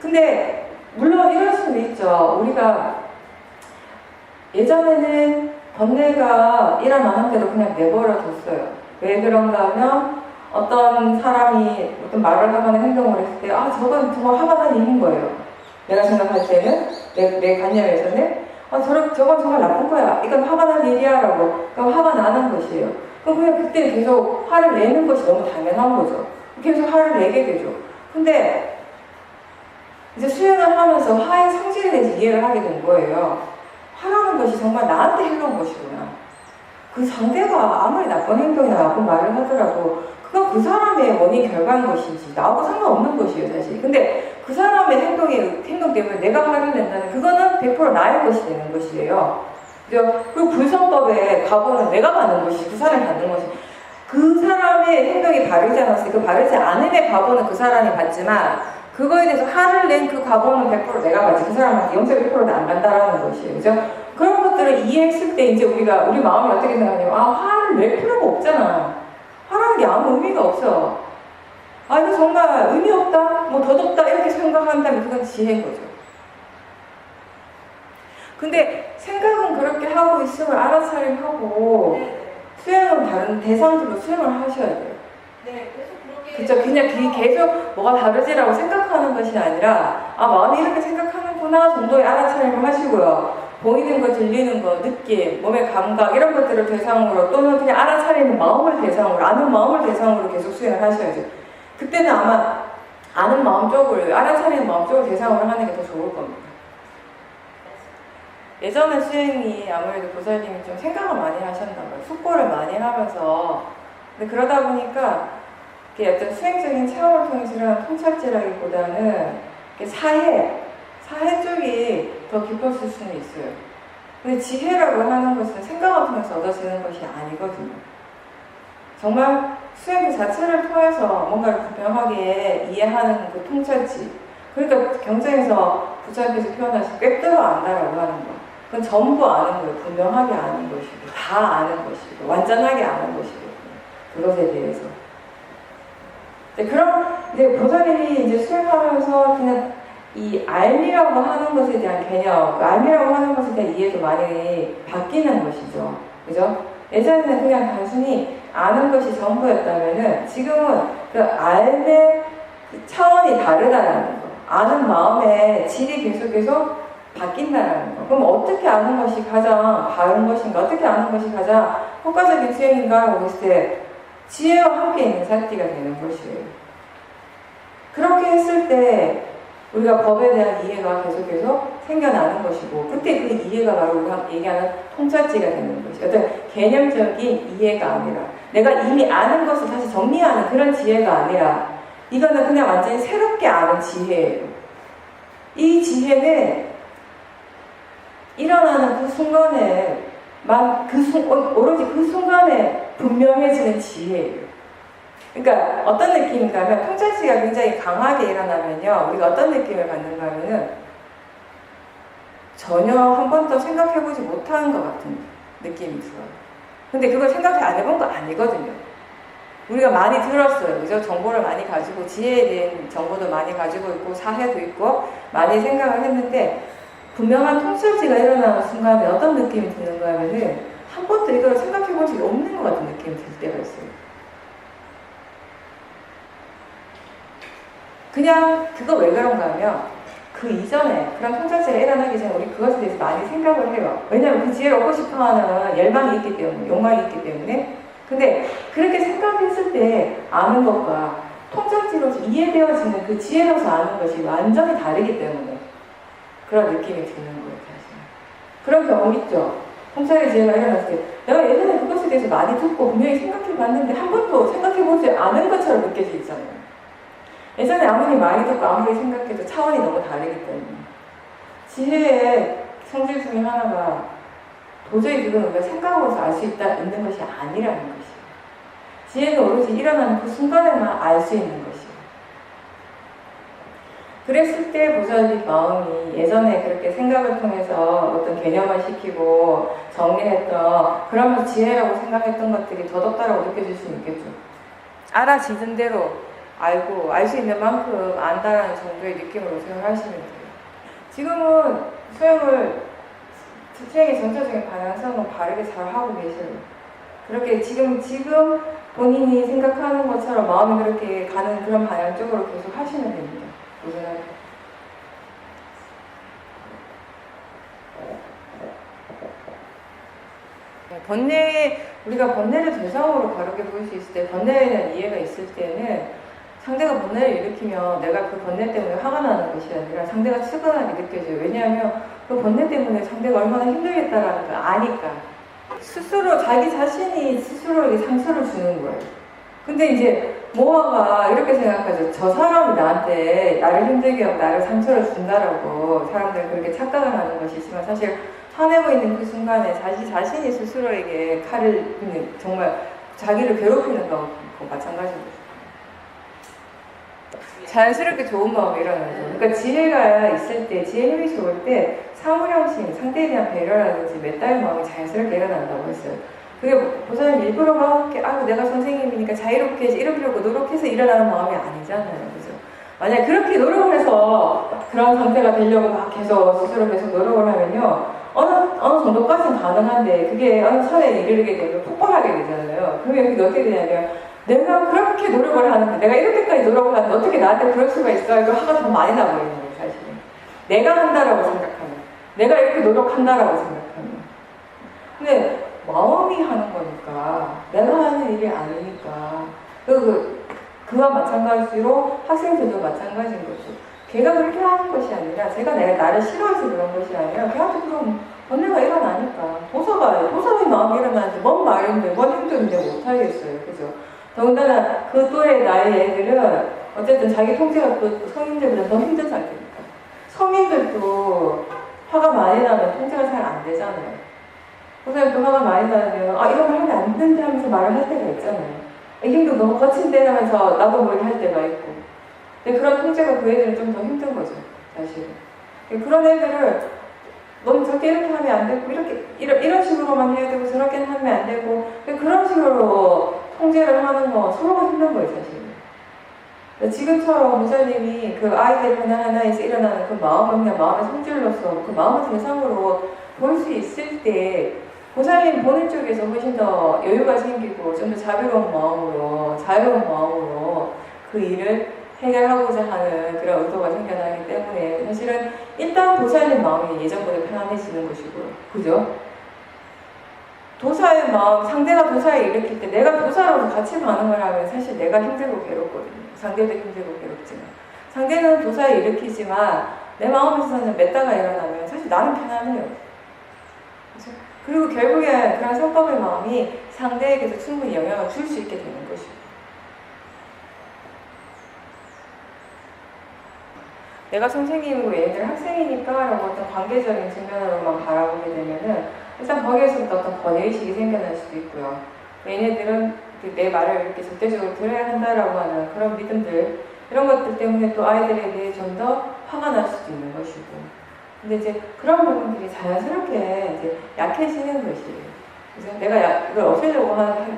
Speaker 1: 근데 물론 이럴 수는 있죠. 우리가 예전에는 번뇌가 일어나는데도 그냥 내버려 뒀어요. 왜 그런가 하면 어떤 사람이 어떤 말을 하거나 행동을 했을 때 저건 정말 화가 난 일인 거예요. 내가 생각할 때는 내 관념에서는 저건 정말 나쁜 거야. 이건 화가 난 일이야 라고 그럼 화가 나는 것이에요. 그럼 그냥 그때 계속 화를 내는 것이 너무 당연한 거죠. 계속 화를 내게 되죠. 근데 이제 수행을 하면서 화의 성질에 대해서 이해를 하게 된 거예요. 화라는 것이 정말 나한테 해로운 것이구나. 그 상대가 아무리 나쁜 행동이나 나쁜 말을 하더라도 그건 그 사람의 원인 결과인 것이지 나하고 상관없는 것이에요 사실. 근데 그 사람의 행동 때문에 내가 화를 낸다는 그거는 100% 나의 것이 되는 것이에요. 그리고 불성법의 과보는 내가 받는 것이지 그 사람이 받는 것이 그 사람의 행동이 바르지 않았을 때 그 바르지 않음의 과보는 그 사람이 받지만 그거에 대해서 화를 낸 그 과보는 100% 내가 받지 그 사람한테 0.1%도 안 간다라는 것이에요. 그죠? 그런 것들을 이해했을 때 이제 우리 마음이 어떻게 생각하냐면 화를 낼 필요가 없잖아. 화라는 게 아무 의미가 없어. 이거 정말 의미 없다? 뭐 덧없다? 이렇게 생각한다면 그건 지혜인 거죠. 근데 생각은 그렇게 하고 있음을 알아차림하고 수행은 다른 대상들로 수행을 하셔야 돼요.
Speaker 2: 네, 그래서
Speaker 1: 그쵸? 그냥 계속 뭐가 다르지라고 생각하는 것이 아니라 마음이 이렇게 생각하는구나 정도의 알아차림을 하시고요. 보이는 거, 들리는 거, 느낌, 몸의 감각 이런 것들을 대상으로 또는 그냥 알아차리는 마음을 대상으로 아는 마음을 대상으로 계속 수행을 하셔야죠. 그때는 아마 아는 마음 쪽을 알아차리는 마음 쪽을 대상으로 하는 게 더 좋을 겁니다. 예전에 수행이 아무래도 보살님이 좀 생각을 많이 하셨나 봐요. 숙고를 많이 하면서 근데 그러다 보니까 어떤 수행적인 체험을 통해서 일어난 통찰지라기보다는 사해 쪽이 더 깊었을 수는 있어요. 근데 지혜라고 하는 것은 생각을 통해서 얻어지는 것이 아니거든요. 정말 수행 그 자체를 통해서 뭔가를 분명하게 이해하는 그 통찰지. 그러니까 경전에서 부처님께서 표현하신 꿰뚫어 안다라고 하는 거. 그건 전부 아는 거예요. 분명하게 아는 것이고, 다 아는 것이고, 완전하게 아는 것이고, 그것에 대해서. 네, 그럼 이제 보살님이 이제 수행하면서 그냥 이 알미라고 하는 것에 대한 개념, 알미라고 하는 것에 대한 이해도 많이 바뀌는 것이죠. 그죠? 예전에는 그냥 단순히 아는 것이 전부였다면은 지금은 그 알의 차원이 다르다라는 거. 아는 마음의 질이 계속 바뀐다라는 거. 그럼 어떻게 아는 것이 가장 바른 것인가? 어떻게 아는 것이 가장 효과적인 수행인가? 하고 있을 때 지혜와 함께 있는 사티가 되는 것이에요. 그렇게 했을 때 우리가 법에 대한 이해가 계속 생겨나는 것이고 그때 그 이해가 바로 우리가 얘기하는 통찰지가 되는 것이에요. 어떤 개념적인 이해가 아니라 내가 이미 아는 것을 다시 정리하는 그런 지혜가 아니라 이거는 그냥 완전히 새롭게 아는 지혜예요. 이 지혜는 일어나는 그 순간에 오로지 그 순간에 분명해지는 지혜예요. 그러니까 어떤 느낌인가 하면 통찰지가 굉장히 강하게 일어나면요. 우리가 어떤 느낌을 받는가 하면은 전혀 한 번도 생각해보지 못한 것 같은 느낌이 들어요. 근데 그걸 생각해 안 해본 거 아니거든요. 우리가 많이 들었어요. 그죠? 정보를 많이 가지고 지혜에 대한 정보도 많이 가지고 있고 사회도 있고 많이 생각을 했는데 분명한 통찰지가 일어나는 순간에 어떤 느낌이 드는가 하면은 한 번도 이걸 생각해 본 적이 없는 것 같은 느낌이 들 때가 있어요. 그냥 그거 왜 그런가 하면 그 이전에 그런 통찰지가 일어나기 전에 우리 그것에 대해서 많이 생각을 해요. 왜냐하면 그 지혜를 얻고 싶어하는 열망이 있기 때문에, 욕망이 있기 때문에. 근데 그렇게 생각했을 때 아는 것과 통찰지로서 이해되어지는 그 지혜로서 아는 것이 완전히 다르기 때문에 그런 느낌이 드는 거예요. 사실. 그런 경험 있죠. 통찰의 지혜가 일어났을 때 내가 예전에 그것에 대해서 많이 듣고 분명히 생각해봤는데 한 번도 생각해보지 않은 것처럼 느껴지잖아요. 예전에 아무리 많이 듣고 아무리 생각해도 차원이 너무 다르기 때문에 지혜의 성질 중에 하나가 도저히 그건 우리가 생각으로서 알 수 있는 것이 아니라는 것이에요. 지혜는 오로지 일어나는 그 순간에만 알 수 있는 것이에요. 그랬을 때 보살님 마음이 예전에 그렇게 생각을 통해서 어떤 개념을 시키고 정리했던 그러면서 지혜라고 생각했던 것들이 더덥다라고 느껴질 수 있겠죠. 알아지는 대로 알고 알 수 있는 만큼 안다라는 정도의 느낌으로 생각하시면 돼요. 지금은 수행의 전체적인 방향성은 바르게 잘 하고 계셔요. 그렇게 지금 본인이 생각하는 것처럼 마음이 그렇게 가는 그런 방향 쪽으로 계속 하시면 됩니다. 꾸준하게. 우리가 번뇌를 대상으로 바르게 볼 수 있을 때, 번뇌에 대한 이해가 있을 때는 상대가 번뇌를 일으키면 내가 그 번뇌 때문에 화가 나는 것이 아니라 상대가 측은하게 느껴져요. 왜냐하면 그 번뇌 때문에 상대가 얼마나 힘들겠다라는 걸 아니까. 스스로, 자기 자신이 스스로에게 상처를 주는 거예요. 근데 이제 모아가 이렇게 생각하죠. 저 사람이 나를 힘들게 하고 나를 상처를 준다라고 사람들은 그렇게 착각을 하는 것이 있지만 사실 화내고 있는 그 순간에 자기 자신이 스스로에게 정말 자기를 괴롭히는 거하고 마찬가지입니다. 자연스럽게 좋은 마음이 일어나죠. 그러니까 지혜가 있을 때, 지혜 힘이 좋을 때 사무량심, 상대에 대한 배려라든지 메따의 마음이 자연스럽게 일어난다고 했어요. 그게 보살님 일부러 막 내가 선생님이니까 자유롭게 이러려고 노력해서 일어나는 마음이 아니잖아요. 그죠? 만약 그렇게 노력을 해서 그런 상태가 되려고 막 스스로 계속 노력을 하면요. 어느 정도까지는 가능한데 그게 어느 선에 이르게 되면 폭발하게 되잖아요. 그러면 그게 어떻게 되냐면 내가 그렇게 노력을 하는데 내가 이렇게까지 노력을 하는데 어떻게 나한테 그럴 수가 있어? 이거 화가 더 많이 나버리는 거예요. 사실은. 내가 한다라고 생각하면. 내가 이렇게 노력한다라고 생각하면. 근데 마음이 하는 거니까 내가 하는 일이 아니니까 그와 마찬가지로 학생들도 마찬가지인 거죠. 걔가 그렇게 하는 것이 아니라 내가 나를 싫어해서 그런 것이 아니라 걔한테 그럼 번뇌가 일어나니까 도사의 마음이 일어나는데 뭔 말인데 뭔 힘든데 못하겠어요. 그죠? 더군다나 그 또래 나이 애들은 어쨌든 자기 통제가 또 성인들보다 더 힘든 상태니까 성인들도 화가 많이 나면 통제가 잘 안 되잖아요. 선생님도 화가 많이 나면 아 이런 걸 하면 안 된다 하면서 말을 할 때가 있잖아요. 이게 너무 거친데 하면서 나도 모르게 할 때가 있고. 근데 그런 통제가 그 애들은 좀 더 힘든 거죠, 사실은. 그런 애들을 넌 절대 이렇게 하면 안 되고 이런 식으로만 해야 되고 저렇게는 하면 안 되고 그런 식으로 통제를 하는 거 서로가 힘든 거예요, 사실은. 지금처럼 목사님이 그 아이들 하나하나에서 일어나는 그 마음을 그냥 마음의 성질로서 그 마음의 대상으로 볼 수 있을 때 보살님 보는 쪽에서 훨씬 더 여유가 생기고 좀 더 자비로운 마음으로 자유로운 마음으로 그 일을 해결하고자 하는 그런 의도가 생겨나기 때문에 사실은 일단 보살님 마음이 예전보다 편안해지는 것이고요. 그죠? 도사의 마음, 상대가 도사에 일으킬 때 내가 도사로서 같이 반응을 하면 사실 내가 힘들고 괴롭거든요. 상대도 힘들고 괴롭지만. 상대는 도사에 일으키지만 내 마음에서는 맺다가 일어나면 사실 나는 편안해요. 그죠? 그리고 결국에 그런 성법의 마음이 상대에게도 충분히 영향을 줄 수 있게 되는 것이고. 내가 선생님이고 얘네들 학생이니까 라고 어떤 관계적인 측면으로만 바라보게 되면은 일단 거기에서부터 어떤 권위의식이 생겨날 수도 있고요. 얘네들은 내 말을 이렇게 절대적으로 들어야 한다라고 하는 그런 믿음들, 이런 것들 때문에 또 아이들에게 좀 더 화가 날 수도 있는 것이고. 근데 이제 그런 부분들이 자연스럽게 이제 약해지는 것이에요. 그래서 내가 이걸 없애려고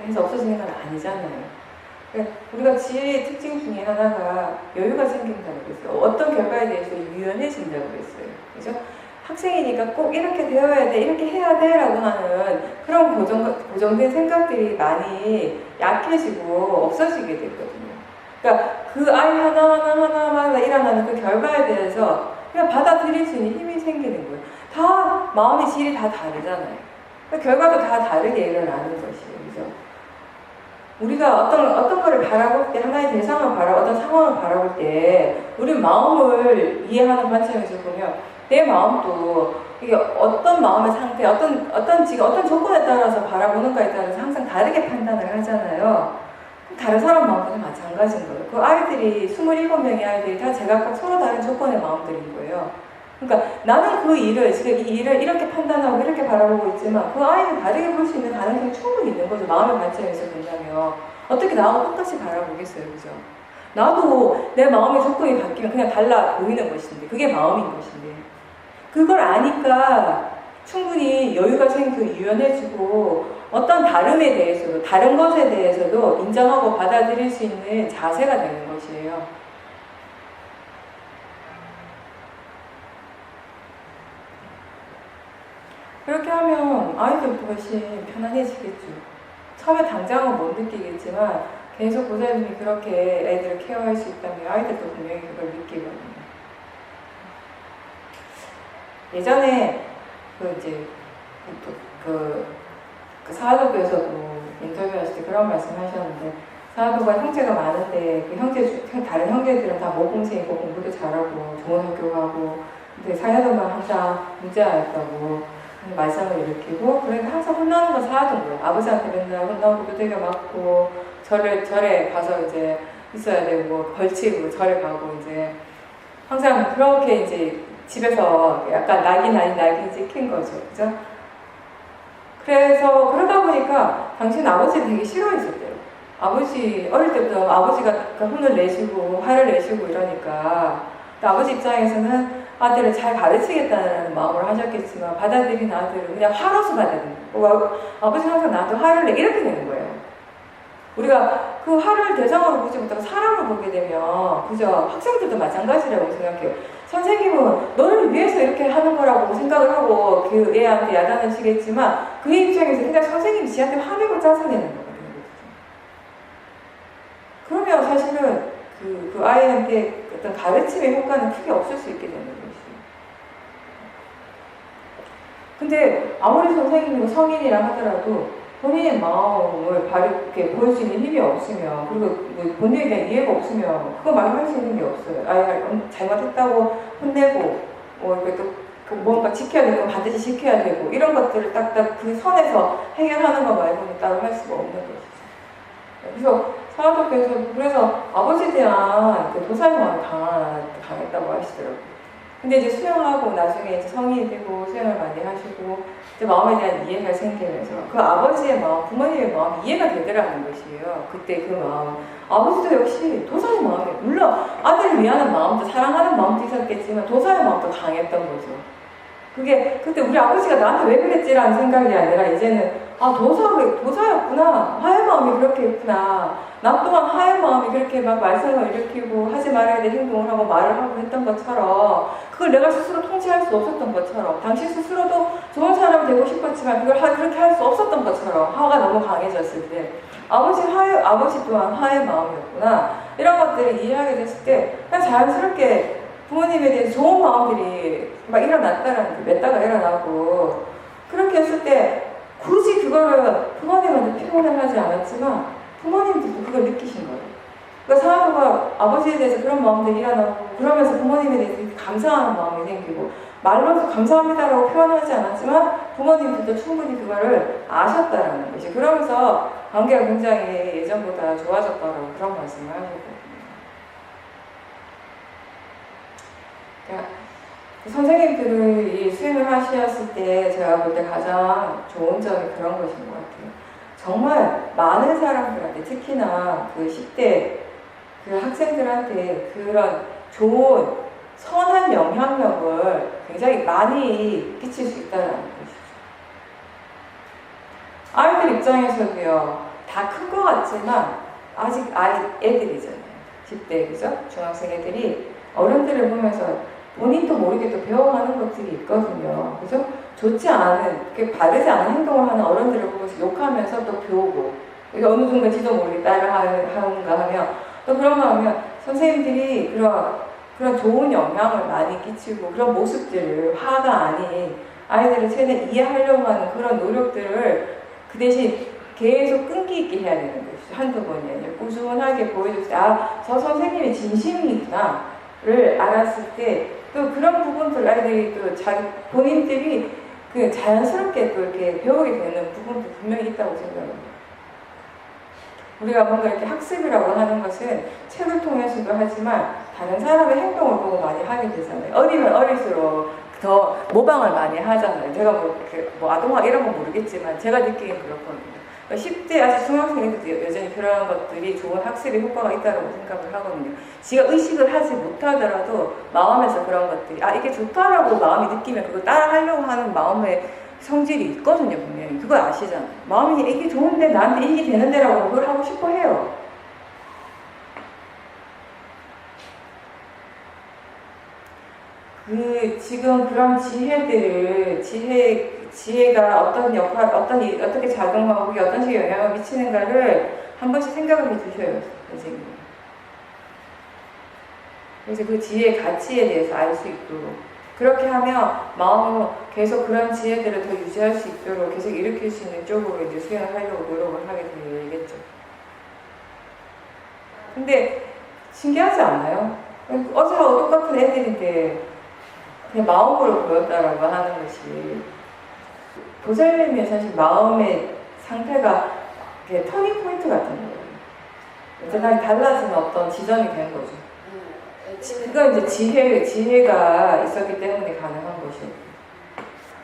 Speaker 1: 해서 없어지는 건 아니잖아요. 우리가 지혜의 특징 중에 하나가 여유가 생긴다고 그랬어요. 어떤 결과에 대해서 유연해진다고 그랬어요. 그죠? 학생이니까 꼭 이렇게 되어야 돼, 이렇게 해야 돼 라고 하는 그런 고정된 생각들이 많이 약해지고 없어지게 되거든요. 그러니까 그 아이 하나하나마다 일어나는 그 결과에 대해서 그냥 받아들일 수 있는 힘이 생기는 거예요. 다 마음의 질이 다 다르잖아요. 그러니까 결과도 다 다르게 일어나는 것이에요. 그죠? 우리가 어떤 거를 바라볼 때, 하나의 대상을 어떤 상황을 바라볼 때, 우리 마음을 이해하는 관점에서 보면, 내 마음도, 이게 어떤 마음의 상태, 어떤 조건에 따라서 바라보는가에 따라서 항상 다르게 판단을 하잖아요. 다른 사람 마음도 마찬가지인 거예요. 그 아이들이, 27명의 아이들이 다 제각각 서로 다른 조건의 마음들인 거예요. 그러니까 나는 그 일을, 지금 이 일을 이렇게 판단하고 이렇게 바라보고 있지만 그 아이는 다르게 볼 수 있는 가능성이 충분히 있는 거죠. 마음의 관점에서 본다면. 어떻게 나하고 똑같이 바라보겠어요. 그죠? 나도 내 마음의 조건이 바뀌면 그냥 달라 보이는 것인데, 그게 마음인 것인데. 그걸 아니까 충분히 여유가 생기고 유연해지고 어떤 다름에 대해서도, 다른 것에 대해서도 인정하고 받아들일 수 있는 자세가 되는 것이에요. 그렇게 하면 아이들도 훨씬 편안해지겠죠. 처음에 당장은 못 느끼겠지만 계속 보살님이 그렇게 애들을 케어할 수 있다면 아이들도 분명히 그걸 느끼거든요. 예전에 그 사화도교에서도 인터뷰하실 때 그런 말씀하셨는데, 사화도가 형제가 많은데 다른 형제들은 다 모범생이고 공부도 잘하고 좋은 학교 가고, 근데 사화도만 항상 문제아였다고 말썽을 일으키고, 그러니까 항상 혼나는 건 사화도인 거예요. 아버지한테 맨날 혼나고 두들겨 맞고 절에 가서 이제 있어야 되고 걸치고 절에 가고 이제 항상 그렇게 이제 집에서 약간 낙이 찍힌 거죠. 그죠? 그래서 그러다 보니까 당신 아버지 되게 싫어했었대요. 아버지 어릴 때부터 아버지가 혼을 내시고 화를 내시고 이러니까 아버지 입장에서는 아들을 잘 가르치겠다는 마음으로 하셨겠지만 받아들인 아들은 그냥 화로서 받아들인 거예요. 아버지는 항상 나한테 화를 내 이렇게 되는 거예요. 우리가 그 화를 대상으로 보지 못하고 사람을 보게 되면, 그죠? 학생들도 마찬가지라고 생각해요. 선생님은 너를 위해서 이렇게 하는 거라고 생각을 하고 그 애한테 야단을 치겠지만 그 입장에서 그냥 선생님이 지한테 화내고 짜증내는 거거든요. 그러면 사실은 그 아이한테 어떤 가르침의 효과는 크게 없을 수 있게 되는 거죠. 근데 아무리 선생님이고 성인이라 하더라도 본인의 마음을 이렇게 보일 수 있는 힘이 없으면, 그리고 뭐 본인에 대한 이해가 없으면 그거 말할 수 있는 게 없어요. 아이가 잘못했다고 혼내고 이렇게 또 뭔가 지켜야 되고 반드시 지켜야 되고 이런 것들을 딱딱 그 선에서 해결하는 거 말고는 따로 할 수가 없는 것이죠. 그래서 사화도께서 그래서 아버지에 대한 그 도사의 마음이 강했다고 하시더라고요. 근데 이제 수영하고 나중에 이제 성인이 되고 수영을 많이 하시고 이제 마음에 대한 이해가 생기면서 그 아버지의 마음, 부모님의 마음이 이해가 되더라는 것이에요. 그때 그 마음. 아버지도 역시 도사의 마음이, 물론 아들을 위하는 마음도 사랑하는 마음도 있었겠지만 도사의 마음도 강했던 거죠. 그게 그때 우리 아버지가 나한테 왜 그랬지라는 생각이 아니라 이제는 도사였구나. 화의 마음이 그렇게 있구나. 나 또한 화의 마음이 그렇게 막 말썽을 일으키고 하지 말아야 될 행동을 하고 말을 하고 했던 것처럼 그걸 내가 스스로 통제할 수 없었던 것처럼 당신 스스로도 좋은 사람이 되고 싶었지만 그걸 그렇게 할 수 없었던 것처럼 화가 너무 강해졌을 때 아버지 또한 화의 마음이었구나. 이런 것들을 이해하게 됐을 때 그냥 자연스럽게 부모님에 대해서 좋은 마음들이 막 일어났다라는 게 몇 달가 일어나고 그렇게 했을 때 굳이 그거를 부모님한테 표현을 하지 않았지만 부모님들도 그걸 느끼신 거예요. 그러니까 사람과 아버지에 대해서 그런 마음들이 일어나고 그러면서 부모님에 대해서 감사하는 마음이 생기고 말로서 감사합니다라고 표현하지 않았지만 부모님들도 충분히 그거를 아셨다라는 것이 그러면서 관계가 굉장히 예전보다 좋아졌다라고 그런 말씀을 하셨거든요. 그러니까 선생님들이 수행을 하셨을 때 제가 볼 때 가장 좋은 점이 그런 것인 것 같아요. 정말 많은 사람들한테 특히나 그 10대 그 학생들한테 그런 좋은 선한 영향력을 굉장히 많이 끼칠 수 있다는 것이죠. 아이들 입장에서도요, 다 큰 것 같지만 아직 애들이잖아요. 10대, 그죠? 중학생 애들이 어른들을 보면서 본인도 모르게 또 배워가는 것들이 있거든요. 그죠? 좋지 않은, 바르지 않은 행동을 하는 어른들을 보면서 욕하면서 또 배우고, 어느 순간 지도 모르게 따라하는가 하면, 또 그런 거 하면 선생님들이 그런 좋은 영향을 많이 끼치고 그런 모습들을 화가 아닌 아이들을 최대한 이해하려고 하는 그런 노력들을 그 대신 계속 끈기 있게 해야 되는 것이죠. 한두 번이 아니라 꾸준하게 보여줄 때, 저 선생님이 진심이구나를 알았을 때 또 그런 부분들 아이들이 또 본인들이 그 자연스럽게 또 이렇게 배우게 되는 부분도 분명히 있다고 생각합니다. 우리가 뭔가 이렇게 학습이라고 하는 것은 책을 통해서도 하지만 다른 사람의 행동을 보고 많이 하게 되잖아요. 어리면 어릴수록 더 모방을 많이 하잖아요. 제가 뭐 아동학 이런 건 모르겠지만 제가 느끼긴 그렇거든요. 10대 아직 중학생들도 여전히 그런 것들이 좋은 학습의 효과가 있다고 생각을 하거든요. 지가 의식을 하지 못하더라도 마음에서 그런 것들이 이게 좋다라고 마음이 느끼면 그걸 따라 하려고 하는 마음의 성질이 있거든요. 분명히 그걸 아시잖아요. 마음이 이게 좋은데 나한테 이게 되는데 라고 그걸 하고 싶어 해요. 지금 그런 지혜가 어떤 역할, 어떻게 작용하고 그게 어떤 식의 영향을 미치는가를 한 번씩 생각을 해 주셔요, 선생님. 그래서 그 지혜의 가치에 대해서 알 수 있도록. 그렇게 하면 마음으로 계속 그런 지혜들을 더 유지할 수 있도록 계속 일으킬 수 있는 쪽으로 이제 수행을 하려고 노력을 하게 되겠죠. 근데 신기하지 않나요? 어제하고 똑같은 애들인데 그냥 마음으로 보였다라고 하는 것이 보살님의 사실 마음의 상태가 터닝 포인트 같은 거예요. 대단히 달라지는 어떤 지점이 된 거죠. 그건 이제 지혜가 있었기 때문에 가능한 것이고.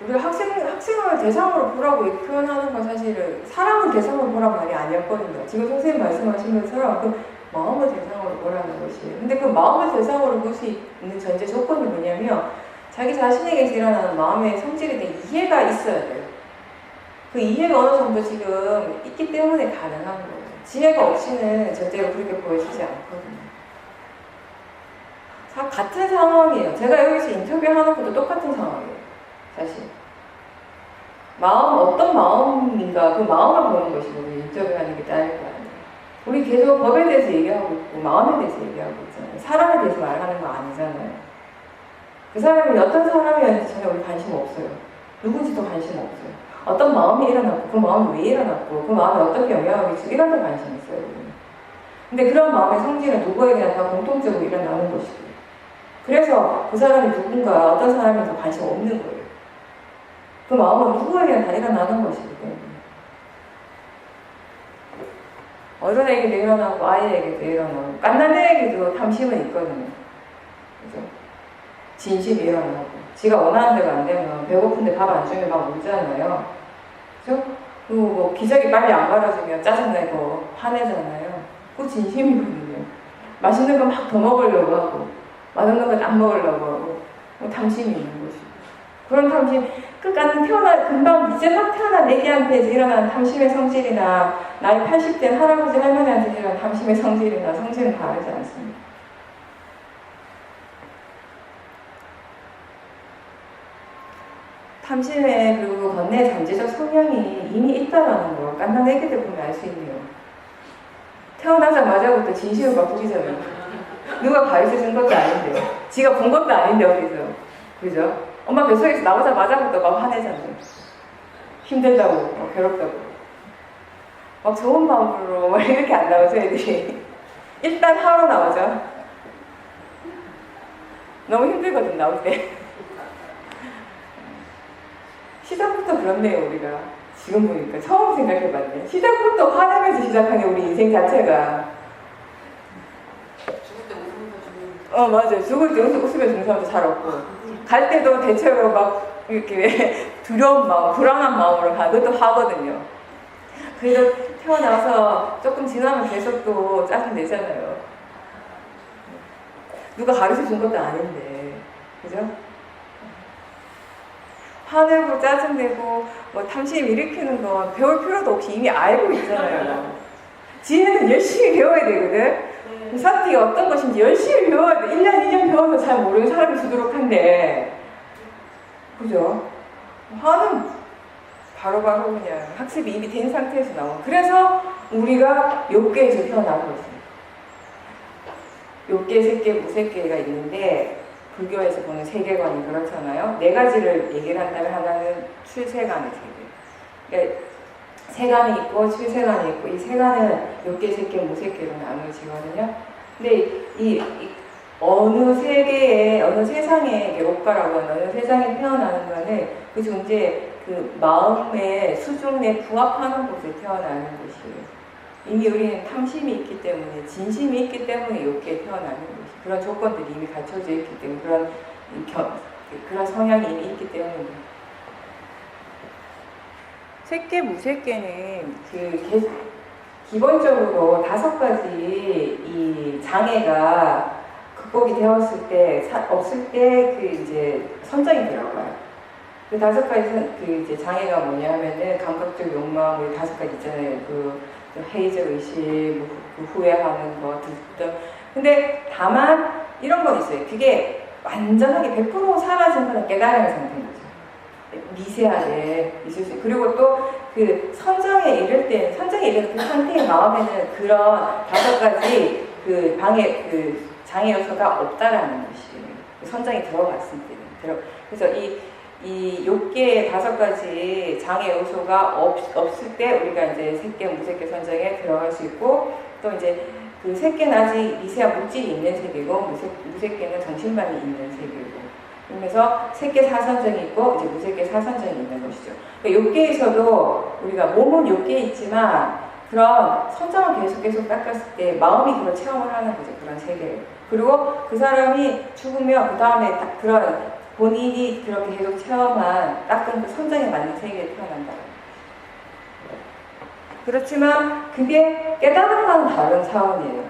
Speaker 1: 우리가 학생을 대상으로 보라고 표현하는 건 사실은 사람을 대상으로 보라는 말이 아니었거든요. 지금 선생님 말씀하신 것처럼 그 마음을 대상으로 보라는 것이. 근데 그 마음을 대상으로 볼 수 있는 전제 조건이 뭐냐면 자기 자신에게서 일어나는 마음의 성질에 대한 이해가 있어야 돼요. 그 이해가 어느 정도 지금 있기 때문에 가능한 거예요. 지혜가 없이는 절대로 그렇게 보여지지 않거든요. 같은 상황이에요. 제가 여기서 인터뷰하는 것도 똑같은 상황이에요. 사실. 어떤 마음인가 그 마음을 보는 것이 우리 인터뷰하는 게 따를 거 아니에요. 우리 계속 법에 대해서 얘기하고 있고 마음에 대해서 얘기하고 있잖아요. 사람에 대해서 말하는 거 아니잖아요. 그 사람이 어떤 사람이었는지 전혀 우리 관심 없어요. 누군지도 관심 없어요. 어떤 마음이 일어났고 그 마음이 왜 일어났고 그 마음에 어떻게 영향을 미치고 이런 데 관심 있어요. 우리는. 근데 그런 마음의 성질은 누구에게나 다 공통적으로 일어나는 것이고 그래서 그 사람이 누군가 어떤 사람인지 관심 없는 거예요. 그 마음은 누구에게나 다 일어나는 것이기 때문에 어른에게도 일어나고 아이에게도 일어나고 깐난애에게도 탐심은 있거든요. 그죠? 진심이 일어나고, 지가 원하는 대로 안 되면 배고픈데 밥 안 주면 막 울잖아요. 그죠? 그리고 뭐 기저귀 빨리 안 갈아주면 짜증내고 화내잖아요. 그거 진심이거든요. 맛있는 거 막 더 먹으려고 하고, 맛없는 건 안 먹으려고 하고, 뭐 탐심이 있는 것이고. 그런 탐심, 끝까지 금방 이제 막 태어난 애기한테 일어나는 탐심의 성질이나, 나이 80된 할아버지 할머니한테 일어나는 탐심의 성질이나 성질은 다르지 않습니다. 탐심의 그리고 번뇌의 잠재적 성향이 이미 있다라는 걸 깐난 애기들 보면 알 수 있네요. 태어나자마자부터 진심을 막 부리잖아요. 누가 가르쳐 준 것도 아닌데, 지가 본 것도 아닌데 어디서, 그죠? 엄마 뱃속에서 나오자마자부터 막 화내잖아요. 힘들다고, 막 괴롭다고. 막 좋은 마음으로 막 이렇게 안 나오죠, 애들이. 일단 하러 나오죠. 너무 힘들거든, 나올 때. 시작부터 그렇네요, 우리가. 지금 보니까. 처음 생각해봤네. 시작부터 화내면서 시작하네, 우리 인생 자체가.
Speaker 2: 죽을 때 웃으면서 죽는.
Speaker 1: 맞아요. 죽을 때 웃으면서 죽는 사람도 잘 없고. 갈 때도 대체로 막 이렇게 두려운 마음, 불안한 마음으로 가. 그것도 화거든요. 그래서 태어나서 조금 지나면 계속 또 짜증 내잖아요. 누가 가르쳐 준 것도 아닌데. 그죠? 화내고 짜증내고 뭐 탐심 일으키는 거 배울 필요도 없이 이미 알고 있잖아요. 지혜는 열심히 배워야 되거든. 사티가 어떤 것인지 열심히 배워야 돼. 1년, 2년 배워서 잘 모르는 사람이 수두룩한데. 그죠? 화는 바로바로 그냥 학습이 이미 된 상태에서 나와. 그래서 우리가 욕계에서 태어나고 있어요. 욕계, 색계, 무색계가 있는데 불교에서 보는 세계관이 그렇잖아요. 네 가지를 얘기를 한다면 하나는 출세관의 세계. 그러니까 세간이 있고 출세관이 있고 이 세간은 욕계, 색계, 무색계로 나누어지거든요. 근데 이 어느 세계에 어느 세상에 옥가라고 하는 어느 세상에 태어나는 거는 그 존재 그 마음의 수준에 부합하는 곳에 태어나는 것이에요. 이미 우리는 탐심이 있기 때문에 진심이 있기 때문에 욕계에 태어나는 것이 그런 조건들이 이미 갖춰져 있기 때문에 그런 성향이 이미 있기 때문입니다. 색계 무색계는 기본적으로 5가지 이 장애가 극복이 되었을 때 없을 때 이제 선정이 들어가요. 그 5가지 이제 장애가 뭐냐면은 감각적 욕망 5가지 있잖아요. 회의적 의식, 후회하는 거 등. 근데 다만 이런 건 있어요. 그게 완전하게 100% 사라진 건 깨달음의 상태인 거죠. 미세하게 있을 수 있고. 그리고 또 그 선정에 이를 때, 선정에 이르는 그 상태의 마음에는 그런 5가지 장애 요소가 없다라는 것이에요. 선정이 들어갔을 때는. 그래서 이 욕계의 5가지 장애 요소가 없을 때 우리가 이제 색계, 무색계 선정에 들어갈 수 있고, 또 이제 그 색계는 아직 미세한 물질이 있는 세계고, 무색계는 정신만이 있는 세계고, 그래서 색계 사선정이 있고, 이제 무색계 사선정이 있는 것이죠. 그러니까 욕계에서도 우리가 몸은 욕계에 있지만, 그런 선정을 계속 닦았을 때 마음이 그런 체험을 하는 거죠. 그런 세계를. 그리고 그 사람이 죽으면 그 다음에 그런 본인이 그렇게 계속 체험한 닦은 그 선정에 맞는 세계에 태어난다. 그렇지만 그게 깨달음과는 다른 차원이에요.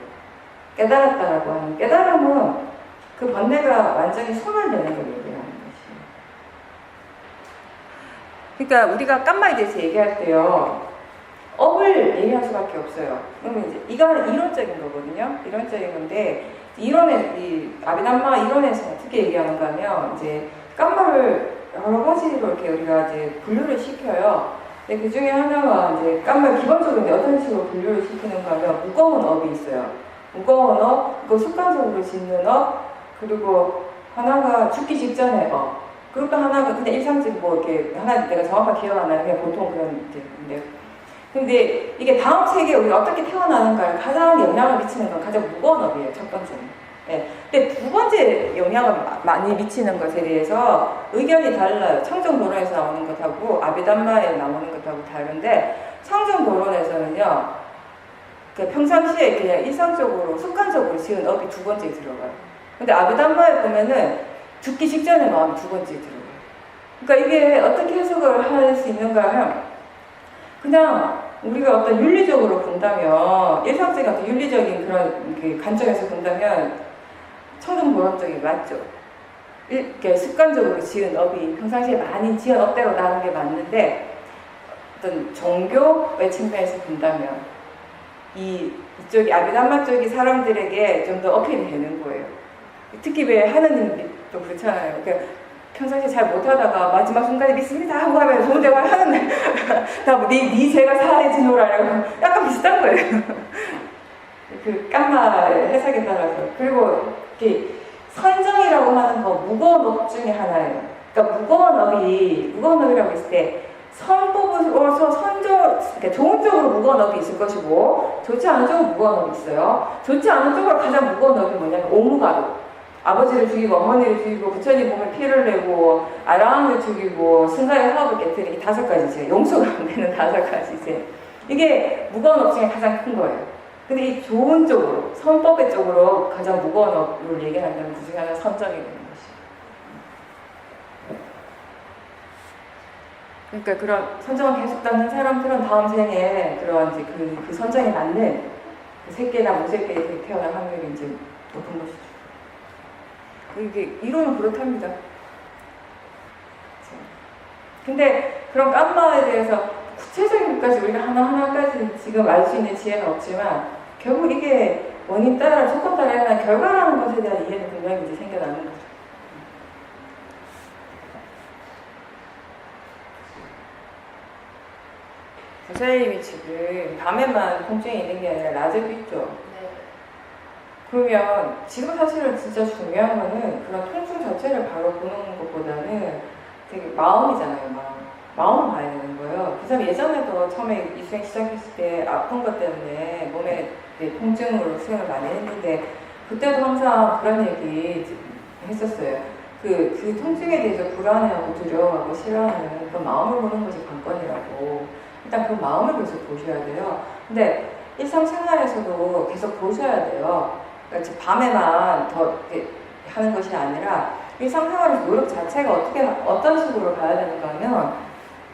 Speaker 1: 깨달았다라고 하는 깨달음은 그 번뇌가 완전히 소멸되는 걸 얘기하는 것이에요. 그러니까 우리가 깜마에 대해서 얘기할 때요. 업을 얘기할 수밖에 없어요. 그러면 이제 이거는 이론적인 거거든요. 이론적인 건데 이 아비담마 이론에서는 어떻게 얘기하는가 하면 이제 깜마를 여러 가지로 이렇게 우리가 이제 분류를 시켜요. 근데 그 중에 하나가 이제 깜마 기본적으로 어떤 식으로 분류를 시키는가 하면 무거운 업이 있어요. 무거운 업, 그 습관적으로 짓는 업, 그리고 하나가 죽기 직전의 업. 그리고 또 하나가 그냥 일상적인 이렇게 하나 내가 정확하게 기억 안 나는 그냥 보통 그런 이제 근데 이게 다음 세계에 우리가 어떻게 태어나는가를 가장 영향을 미치는 건 가장 무거운 업이에요. 첫 번째는. 네. 근데 두 번째 영향을 많이 미치는 것에 대해서 의견이 달라요. 청정도론에서 나오는 것하고 아비담마에 나오는 것하고 다른데 청정도론에서는요. 평상시에 그냥 일상적으로 습관적으로 지은 업이 두 번째에 들어가요. 근데 아비담마에 보면은 죽기 직전에 마음이 두 번째 들어요. 그러니까 이게 어떻게 해석을 할 수 있는가 하면 그냥 우리가 어떤 윤리적으로 본다면 일상적인 어떤 윤리적인 그런 관점에서 본다면 청정보람적이 맞죠. 이렇게 습관적으로 지은 업이 평상시에 많이 지은 업대로 나는 게 맞는데 어떤 종교의 측면에서 본다면 이쪽이 아비담마 쪽이 사람들에게 좀 더 어필이 되는 거예요. 특히 왜 하느님도 그렇잖아요. 그러니까 평상시에 잘 못하다가 마지막 순간에 믿습니다 하고 하면 좋은 대화 하는 다네 죄가 사해지노라라고 약간 비슷한 거예요. 그 깜마 해석에 따라서. 그리고 이렇게 선정이라고 하는 거 무거운 업 중에 하나예요. 그러니까 무거운 업이라고 했을 때 선법으로서 그러니까 좋은 쪽으로 무거운 업이 있을 것이고 좋지 않은 쪽으로 무거운 업이 있어요. 좋지 않은 쪽으로 가장 무거운 업이 뭐냐면 오무가도. 아버지를 죽이고 어머니를 죽이고 부처님 몸에 피를 내고 아라한을 죽이고 승가의 사업을 깨뜨리기 5가지죠. 용서가 안 되는 5가지죠. 이게 무거운 업 중에 가장 큰 거예요. 근데 이 좋은 쪽으로 선법의 쪽으로 가장 무거운 업을 얘기한다면 그 중에 하나 선정이 되는 것이에요. 그러니까 그런 선정을 계속 받는 사람들은 다음 생에 그런 이제 그 선정에 맞는 그 새끼나 무새끼에 태어날 확률이 이제 높은 것이죠. 이게 이론은 그렇답니다. 근데 그런 깜마에 대해서 구체적인 것까지 우리가 하나하나까지 지금 알 수 있는 지혜는 없지만 결국 이게 원인 따라 조건 따라 일어난 결과라는 것에 대한 이해는 분명히 이제 생겨나는 거죠. 선생님이 지금 밤에만 통증이 있는 게 아니라 낮에도 있죠.
Speaker 2: 네.
Speaker 1: 그러면 지금 사실은 진짜 중요한 거는 그런 통증 자체를 바로 보는 것보다는 되게 마음이잖아요. 마음을 봐야 되는 거예요. 그 사람 예전에도 처음에 이 수행 시작했을 때 아픈 것 때문에 몸에 통증으로 수행을 많이 했는데 그때도 항상 그런 얘기 했었어요. 그 통증에 대해서 불안해하고 두려워하고 싫어하는 그 마음을 보는 것이 관건이라고. 일단 그 마음을 계속 보셔야 돼요. 근데 일상생활에서도 계속 보셔야 돼요. 그러니까 밤에만 더 하는 것이 아니라 일상생활에서 노력 자체가 어떤 식으로 가야 되는가 하면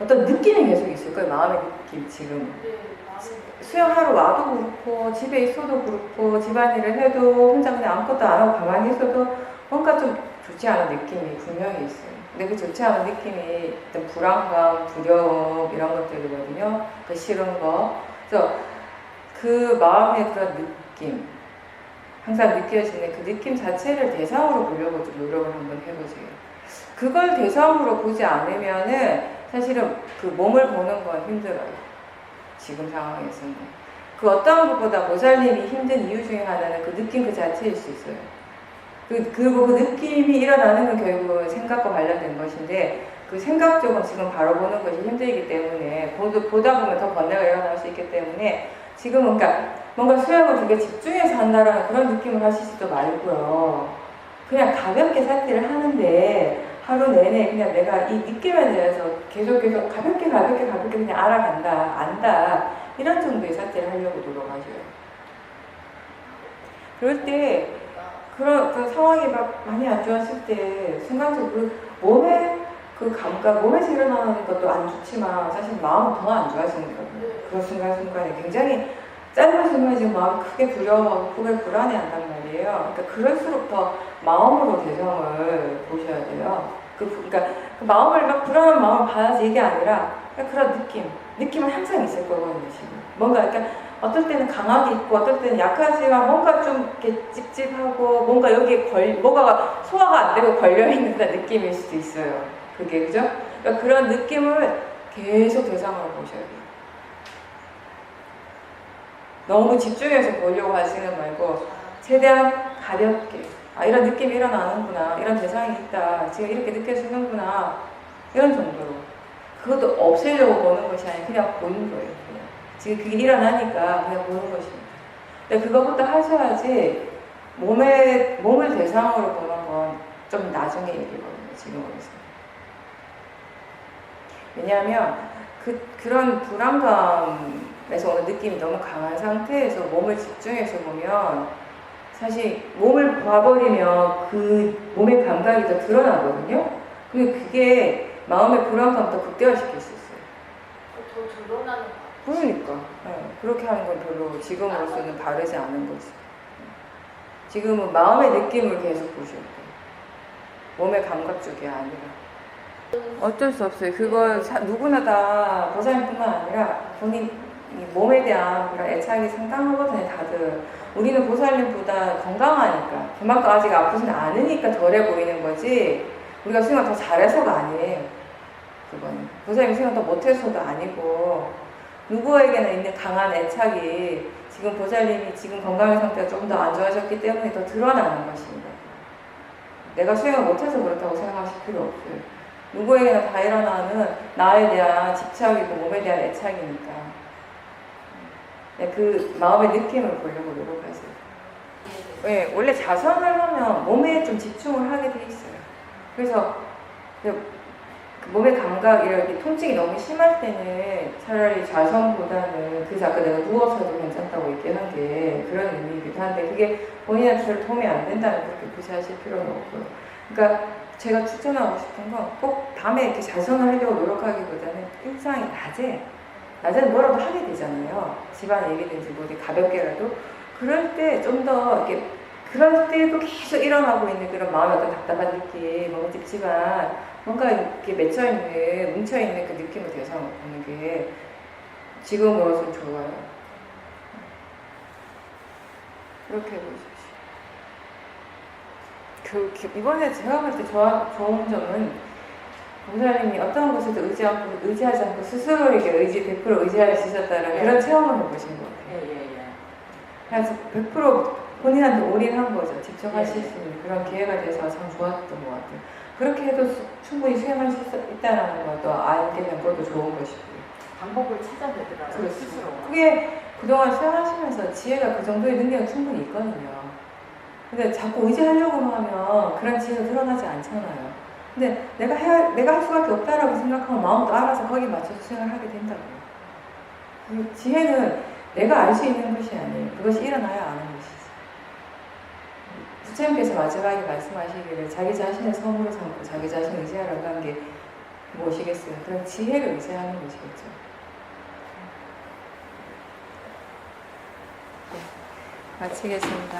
Speaker 1: 어떤 느낌이 계속 있을 거예요. 마음의 느낌 지금.
Speaker 2: 네, 마음이
Speaker 1: 수영하러 와도 그렇고 집에 있어도 그렇고 집안일을 해도 혼자 그냥 아무것도 안 하고 가만히 있어도 뭔가 좀 좋지 않은 느낌이 분명히 있어요. 근데 그 좋지 않은 느낌이 어떤 불안감, 두려움 이런 것들이거든요. 그 싫은 거. 그래서 그 마음의 그런 느낌, 항상 느껴지는 그 느낌 자체를 대상으로 보려고 좀 노력을 한번 해보세요. 그걸 대상으로 보지 않으면은 사실은 그 몸을 보는 건 힘들어요. 지금 상황에서는. 그 어떤 것보다 보살님이 힘든 이유 중에 하나는 그 느낌 그 자체일 수 있어요. 그리고 그 느낌이 일어나는 건 결국은 생각과 관련된 것인데 그 생각 쪽은 지금 바로 보는 것이 힘들기 때문에 보다 보면 더 번뇌가 일어날 수 있기 때문에 지금은 그러니까 뭔가 수행을 되게 집중해서 한다라는 그런 느낌을 하시지도 말고요. 그냥 가볍게 산티를 하는데 하루 내내 그냥 내가 이 느낌에 대해서 계속 가볍게 그냥 알아간다, 안다 이런 정도의 산티를 하려고 노력하셔요. 그럴 때 그런 상황이 막 많이 안 좋았을 때 순간적으로 몸에 그 감각, 몸에서 일어나는 것도 안 좋지만 사실 마음은 더 안 좋아지는 거거든요. 그 순간순간에 굉장히 짧은 순간에 지금 마음이 크게 두려워하고 크게 불안해한단 말이에요. 그러니까 그럴수록 더 마음으로 대상을 보셔야 돼요. 그러니까 그 마음을 막 불안한 마음을 받아서 이게 아니라 그런 느낌은 항상 있을 거거든요. 지금 뭔가 그러니까 어떨 때는 강하게 있고 어떨 때는 약하지만 뭔가 좀 이렇게 찝찝하고 뭔가 여기에 뭐가 소화가 안 되고 걸려있는 느낌일 수도 있어요. 그게 그죠? 그러니까 그런 느낌을 계속 대상으로 보셔야 돼요. 너무 집중해서 보려고 하시는 말고 최대한 가볍게 이런 느낌이 일어나는구나, 이런 대상이 있다, 지금 이렇게 느껴지는구나 이런 정도로. 그것도 없애려고 보는 것이 아니라 그냥 보는 거예요. 그냥. 지금 그게 일어나니까 그냥 보는 것입니다. 근데 그것부터 하셔야지 몸을 대상으로 보는 건 좀 나중에 얘기거든요. 지금으로서. 왜냐하면 그런 불안감에서 오는 느낌이 너무 강한 상태에서 몸을 집중해서 보면 사실 몸을 봐버리면 그 몸의 감각이 더 드러나거든요. 근데 그게 마음의 불안감을 더 극대화시킬 수 있어요.
Speaker 2: 더 드러나는 거.
Speaker 1: 그러니까 그렇게 하는 건 별로 지금으로서는 바르지 않은 거지. 지금은 마음의 느낌을 계속 보셔야 돼요. 몸의 감각 쪽이 아니라. 어쩔 수 없어요. 그걸 누구나 다 보살님뿐만 아니라 본인 이 몸에 대한 그런 애착이 상당하거든요. 다들. 우리는 보살님보다 건강하니까 그만큼 아직 아프진 않으니까 덜해 보이는 거지 우리가 수행을 더 잘해서가 아니에요. 그거는 보살님 수행을 더 못해서도 아니고 누구에게나 있는 강한 애착이 지금 보살님이 지금 건강의 상태가 조금 더 안 좋아졌기 때문에 더 드러나는 것입니다. 내가 수행을 못해서 그렇다고 생각하실 필요 없어요. 누구에게나 다 일어나는 나에 대한 집착이고 몸에 대한 애착이니까 그 마음의 느낌을 보려고 노력하세요. 네, 원래 자선을 하면 몸에 좀 집중을 하게 돼 있어요. 그래서 그 몸의 감각 이렇게 통증이 너무 심할 때는 차라리 자선보다는 그래서 아까 내가 누워서도 괜찮다고 얘기한 게 그런 의미이기도 한데 그게 본인한테 별 도움이 안 된다면 그렇게 무시하실 필요는 없고요. 그러니까 제가 추천하고 싶은 건 꼭 밤에 이렇게 자선을 하려고 노력하기보다는 일상이 낮에는 뭐라도 하게 되잖아요. 집안 일이든지 뭐 어디 가볍게라도 그럴 때 좀 더 이렇게 그럴 때도 계속 일어나고 있는 그런 마음의 어떤 답답한 느낌, 너무 찝찝한 뭔가 이렇게 맺혀있는, 뭉쳐있는 그 느낌을 대상보는 게 지금으로서는 좋아요. 그렇게 해보십시오. 이번에 제가 볼 때 좋은 점은 보살님이 어떤 것에도 의지하지 않고 스스로에게 100% 의지할 수 있었다는 그런 체험을 해보신 것 같아요. 그래서 100% 본인한테 올인한 거죠. 집중하실 수 있는 그런 기회가 돼서 참 좋았던 것 같아요. 그렇게 해도 충분히 수행할 수 있다는 것도 알게 된 것도 좋은 것이고요.
Speaker 2: 방법을 찾아내더라고요.
Speaker 1: 스스로. 그게 그동안 수행하시면서 지혜가 그 정도의 능력이 충분히 있거든요. 근데 자꾸 의지하려고 하면 그런 지혜가 드러나지 않잖아요. 근데 내가 할 수밖에 없다라고 생각하면 마음도 알아서 거기에 맞춰서 수행을 하게 된다고요. 지혜는 내가 알 수 있는 것이 아니에요. 그것이 일어나야 아는 것이지. 부처님께서 마지막에 말씀하시기를 자기 자신을 섬으로 삼고 자기 자신을 의지하라고 한 게 무엇이겠어요? 그런 지혜를 의지하는 것이겠죠. 네, 마치겠습니다.